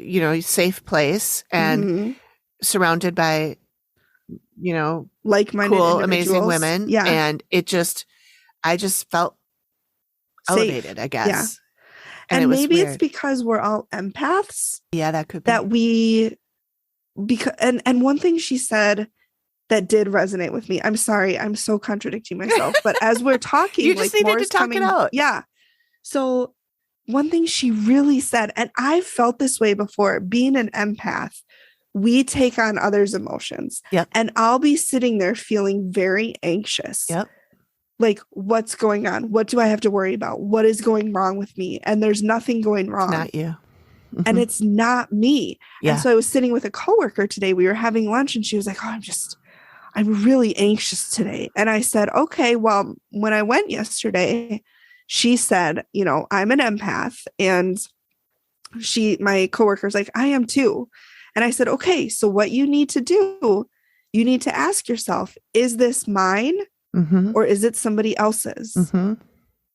safe place and surrounded by, like-minded, cool, amazing women. Yeah. And I just felt elevated, I guess. Yeah. And maybe it's because we're all empaths. Yeah, that could be. And one thing she said that did resonate with me. I'm sorry, I'm so contradicting myself. But as we're talking, you just needed to talk it out. Yeah. So one thing she really said, and I felt this way before, being an empath, we take on others' emotions. Yep. And I'll be sitting there feeling very anxious. Yep. Like, what's going on? What do I have to worry about? What is going wrong with me? And there's nothing going wrong. It's not you. Mm-hmm. And it's not me. Yeah. And so I was sitting with a coworker today. We were having lunch and she was like, oh, I'm really anxious today. And I said, okay, well, when I went yesterday, she said, I'm an empath. And my coworker's like, I am too. And I said, okay, so what you need to do, you need to ask yourself, is this mine? Mm-hmm. Or is it somebody else's? Mm-hmm.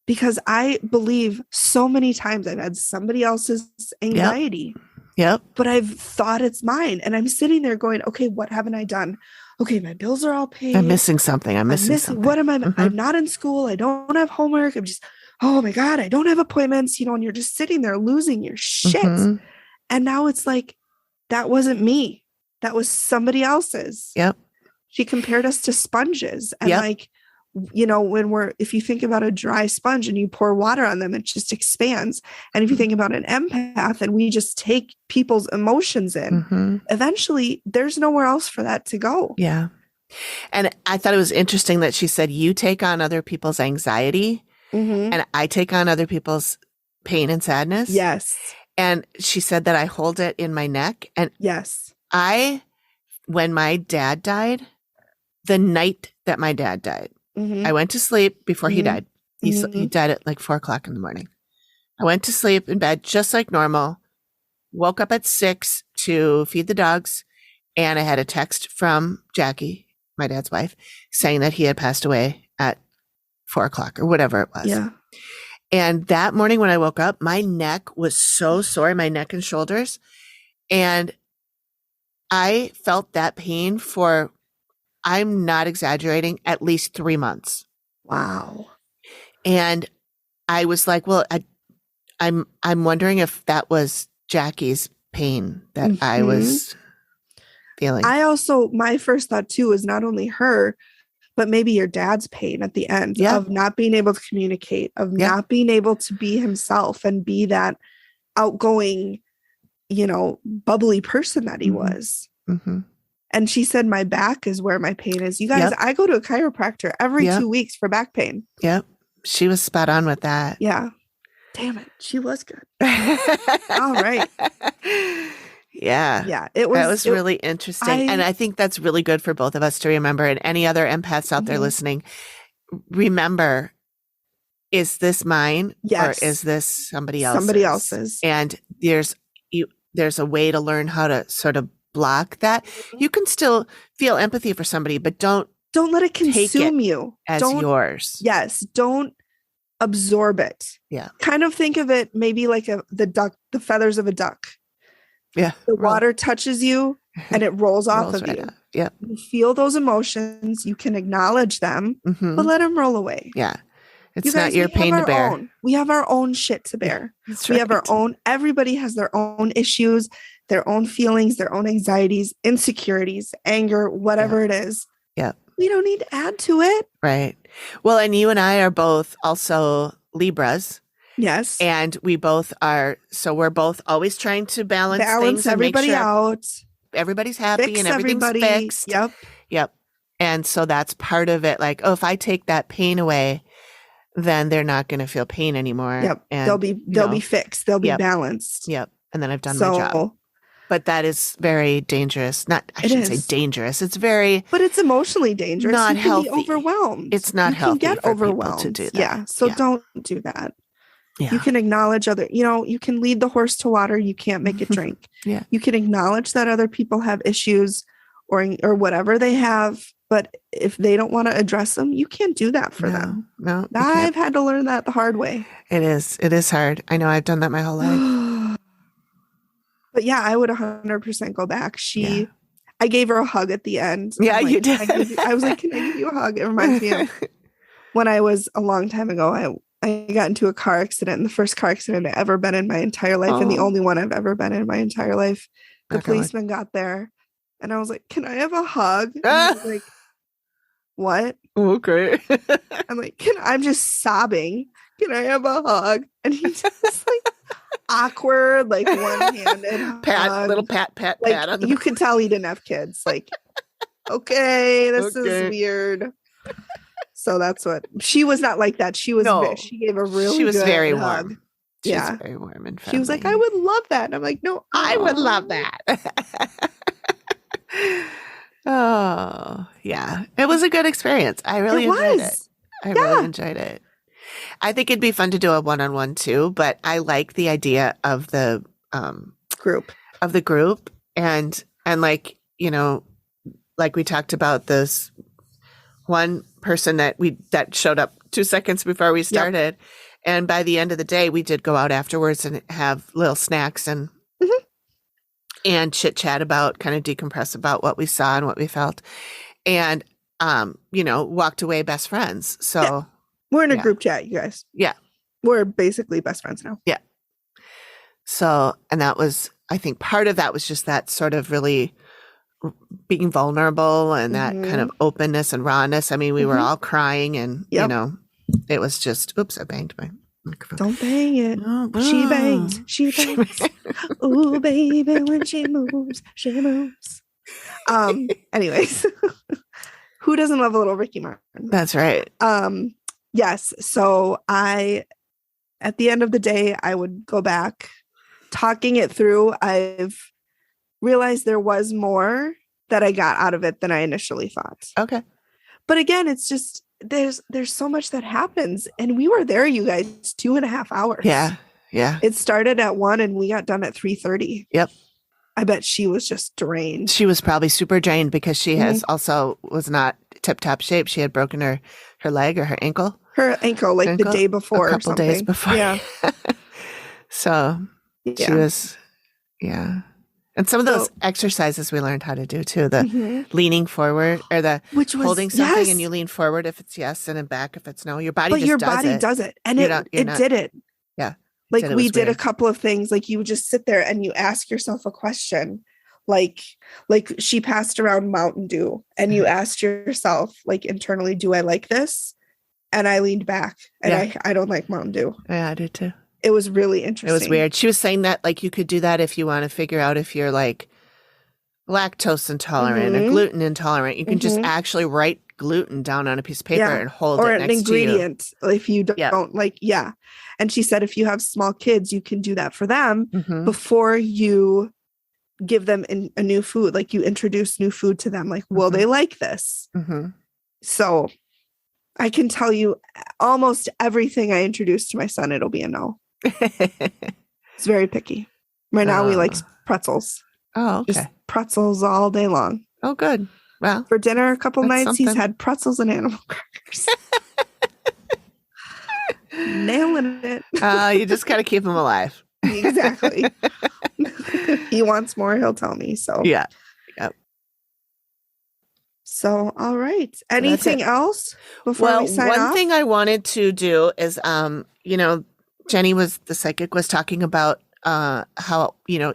Because I believe so many times I've had somebody else's anxiety. Yep. But I've thought it's mine. And I'm sitting there going, okay, what haven't I done? Okay, my bills are all paid. I'm missing something. I'm missing something. What am I? Mm-hmm. I'm not in school. I don't have homework. I'm just, oh my God, I don't have appointments, and you're just sitting there losing your shit. Mm-hmm. And now it's like, that wasn't me. That was somebody else's. Yep. She compared us to sponges. And if you think about a dry sponge and you pour water on them, it just expands. And if you think about an empath and we just take people's emotions in, eventually there's nowhere else for that to go. Yeah. And I thought it was interesting that she said, you take on other people's anxiety and I take on other people's pain and sadness. Yes. And she said that I hold it in my neck. And yes, when my dad died, the night that my dad died, I went to sleep before he died. He died at like 4:00 in the morning. I went to sleep in bed just like normal, woke up at 6 to feed the dogs. And I had a text from Jackie, my dad's wife, saying that he had passed away at 4:00 or whatever it was. Yeah. And that morning when I woke up, my neck was so sore, my neck and shoulders. And I felt that pain for, I'm not exaggerating, at least 3 months. Wow. And I was like, well, I'm wondering if that was Jackie's pain that I was feeling. My first thought too was not only her, but maybe your dad's pain at the end of not being able to communicate, of not being able to be himself and be that outgoing, bubbly person that he was. Mm-hmm. And she said, my back is where my pain is. You guys, I go to a chiropractor every 2 weeks for back pain. Yep. She was spot on with that. Yeah. Damn it. She was good. All right. Yeah. Yeah. That was really interesting. And I think that's really good for both of us to remember. And any other empaths out there listening, remember, is this mine? Yes. Or is this somebody else's? Somebody else's. And there's a way to learn how to sort of block that. You can still feel empathy for somebody, but don't let it consume you as yours. Yes. Don't absorb it. Yeah. Kind of think of it maybe like the feathers of a duck. Yeah. The water touches you and it rolls off of you. Yep. You feel those emotions. You can acknowledge them, but let them roll away. Yeah. It's you guys, not your pain to bear. We have our own shit to bear. Yeah, that's we right. have our own, everybody has their own issues, their own feelings, their own anxieties, insecurities, anger, whatever it is. Yeah. We don't need to add to it. Right. Well, and you and I are both also Libras. Yes. And we both are, so we're both always trying to balance things and everybody make sure out. Everybody's happy and everything's fixed. Yep. And so that's part of it. Like, oh, if I take that pain away, then they're not going to feel pain anymore. Yep. And they'll be fixed. They'll be balanced. Yep. And then I've done my job. But that is very dangerous. I shouldn't say dangerous. It's very, but it's emotionally dangerous. Not healthy. Be overwhelmed. It's not healthy. You can get overwhelmed to do that. Yeah. So don't do that. Yeah. You can acknowledge you can lead the horse to water. You can't make it drink. Yeah. You can acknowledge that other people have issues or whatever they have. But if they don't want to address them, you can't do that for them. No. I've had to learn that the hard way. It is hard. I know I've done that my whole life. But yeah, I would 100% go back. I gave her a hug at the end. Yeah, you did. I was like, can I give you a hug? It reminds me of when I was a long time ago. I got into a car accident, the first car accident I've ever been in my entire life, and the only one I've ever been in my entire life. The policeman got there, and I was like, can I have a hug? And he was like, what? Okay. I'm like, I'm just sobbing. Can I have a hug? And he just like awkward, like one-handed pat, little pat like, pat on the you could tell he didn't have kids. Like, okay, this is weird. So that's what she was not like that. She was she gave a really she was good very hug. warm. She was very warm and friendly. She was like, I would love that. And I'm like, no, I would love that. Oh, yeah. It was a good experience. I really enjoyed it. I really enjoyed it. I think it'd be fun to do a one-on-one too, but I like the idea of the group. And like, like we talked about this one person that showed up 2 seconds before we started. Yep. And by the end of the day, we did go out afterwards and have little snacks and chit chat about, kind of decompress about what we saw and what we felt. And, walked away best friends. So we're in a group chat, you guys. Yeah. We're basically best friends now. Yeah. So, and that was, I think part of that was just that sort of really being vulnerable and that kind of openness and rawness. I mean, we were all crying and, it was just, oops, I banged my microphone. Don't bang it. She bangs. She bangs. Ooh, baby, when she moves, she moves. Anyways, who doesn't love a little Ricky Martin? That's right. Yes. So at the end of the day, I would go back talking it through. I've realized there was more that I got out of it than I initially thought. Okay. But again, it's just, there's so much that happens. And we were there, you guys, 2.5 hours. Yeah. Yeah. It started at 1 and we got done at 3:30. Yep. I bet she was just drained. She was probably super drained because she was not tip-top shape. She had broken her leg or her ankle. Her ankle, the day before. A couple days before. Yeah. So she was, And some of those exercises we learned how to do too, the leaning forward or the holding something and you lean forward if it's yes and then back if it's no. Your body does it. And it did it. Yeah. Like we did a couple of things. Like you would just sit there and you ask yourself a question. Like she passed around Mountain Dew and you asked yourself like internally, do I like this? And I leaned back and I don't like Mountain Dew. Yeah, I did too. It was really interesting. It was weird. She was saying that like you could do that if you want to figure out if you're like lactose intolerant or gluten intolerant. You can just actually write gluten down on a piece of paper and hold it next to you. Or an ingredient if you don't And she said if you have small kids, you can do that for them before you give them a new food. Like you introduce new food to them. Like, will they like this? So I can tell you almost everything I introduce to my son, it'll be a no. It's very picky. Right now we like pretzels. Oh, okay. Just pretzels all day long. Oh, good. Well, for dinner a couple nights, he's had pretzels and animal crackers. Nailing it. You just got to keep him alive. Exactly. He wants more, he'll tell me. So yeah. Yep. So, all right. Anything else before we sign off? One thing I wanted to do is, Jenny the psychic was talking about how,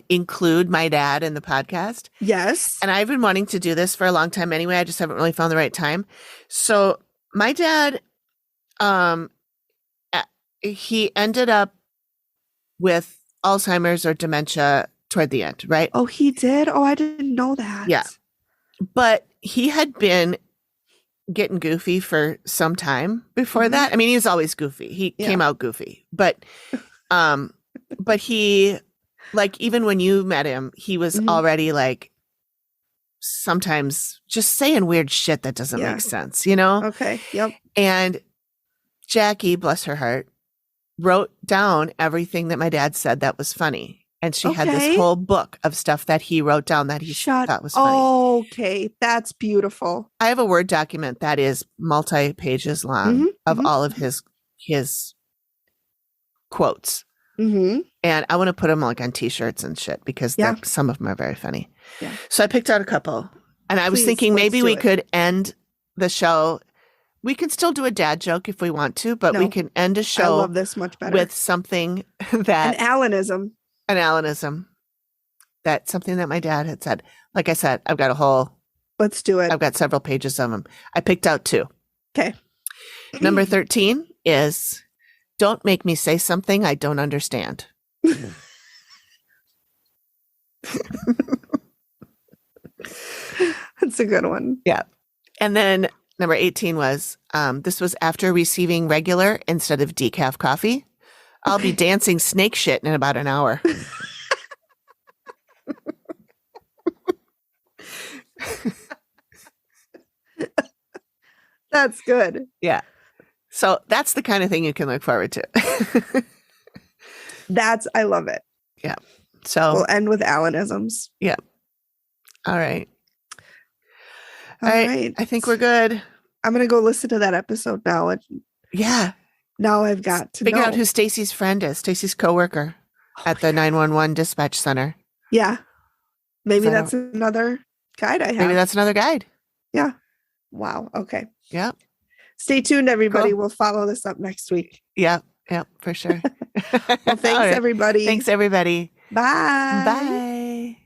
include my dad in the podcast. Yes. And I've been wanting to do this for a long time anyway. I just haven't really found the right time. So my dad, he ended up with Alzheimer's or dementia toward the end, right? Oh, he did? Oh, I didn't know that. Yeah. But he had been getting goofy for some time before that. I mean, he was always goofy. He came out goofy. But he, like, even when you met him, he was already like sometimes just saying weird shit that doesn't make sense, Okay. Yep. And Jackie, bless her heart, wrote down everything that my dad said that was funny. And she had this whole book of stuff that he wrote down that he thought was funny. Okay. That's beautiful. I have a Word document that is multi-pages long of all of his quotes. And I want to put them like on t-shirts and shit because some of them are very funny. Yeah. So I picked out a couple. And I was thinking maybe we could end the show. We can still do a dad joke if we want to, but we can end a show. I love this much better. With something that... An Alanism. That's something that my dad had said. Like I said, I've got a whole... Let's do it. I've got several pages of them. I picked out 2. Okay. Number 13 is, don't make me say something I don't understand. That's a good one. Yeah. And then number 18 was, this was after receiving regular instead of decaf coffee. I'll be dancing snake shit in about an hour. That's good. Yeah. So that's the kind of thing you can look forward to. I love it. Yeah. So we'll end with Alanisms. Yeah. All right. All right. I think we're good. I'm going to go listen to that episode now. Yeah. Now I've got to figure out who Stacy's friend is. Stacy's coworker at the 911 dispatch center. Yeah. Maybe that's another guide I have. Maybe that's another guide. Yeah. Wow. Okay. Yeah. Stay tuned, everybody. Cool. We'll follow this up next week. Yeah. Yeah, for sure. Well, thanks, everybody. Thanks, everybody. Bye. Bye.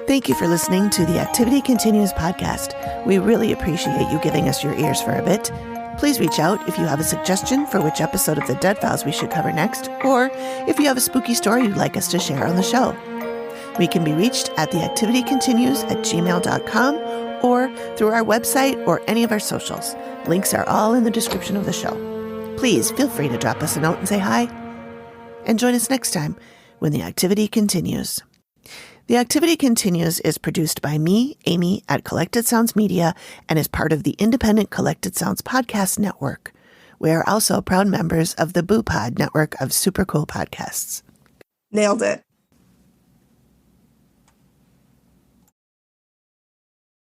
Thank you for listening to the Activity Continues podcast. We really appreciate you giving us your ears for a bit. Please reach out if you have a suggestion for which episode of The Dead Files we should cover next, or if you have a spooky story you'd like us to share on the show. We can be reached at theactivitycontinues@gmail.com or through our website or any of our socials. Links are all in the description of the show. Please feel free to drop us a note and say hi. And join us next time when the activity continues. The Activity Continues is produced by me, Amy, at Collected Sounds Media and is part of the independent Collected Sounds podcast network. We are also proud members of the Boo Pod network of super cool podcasts. Nailed it.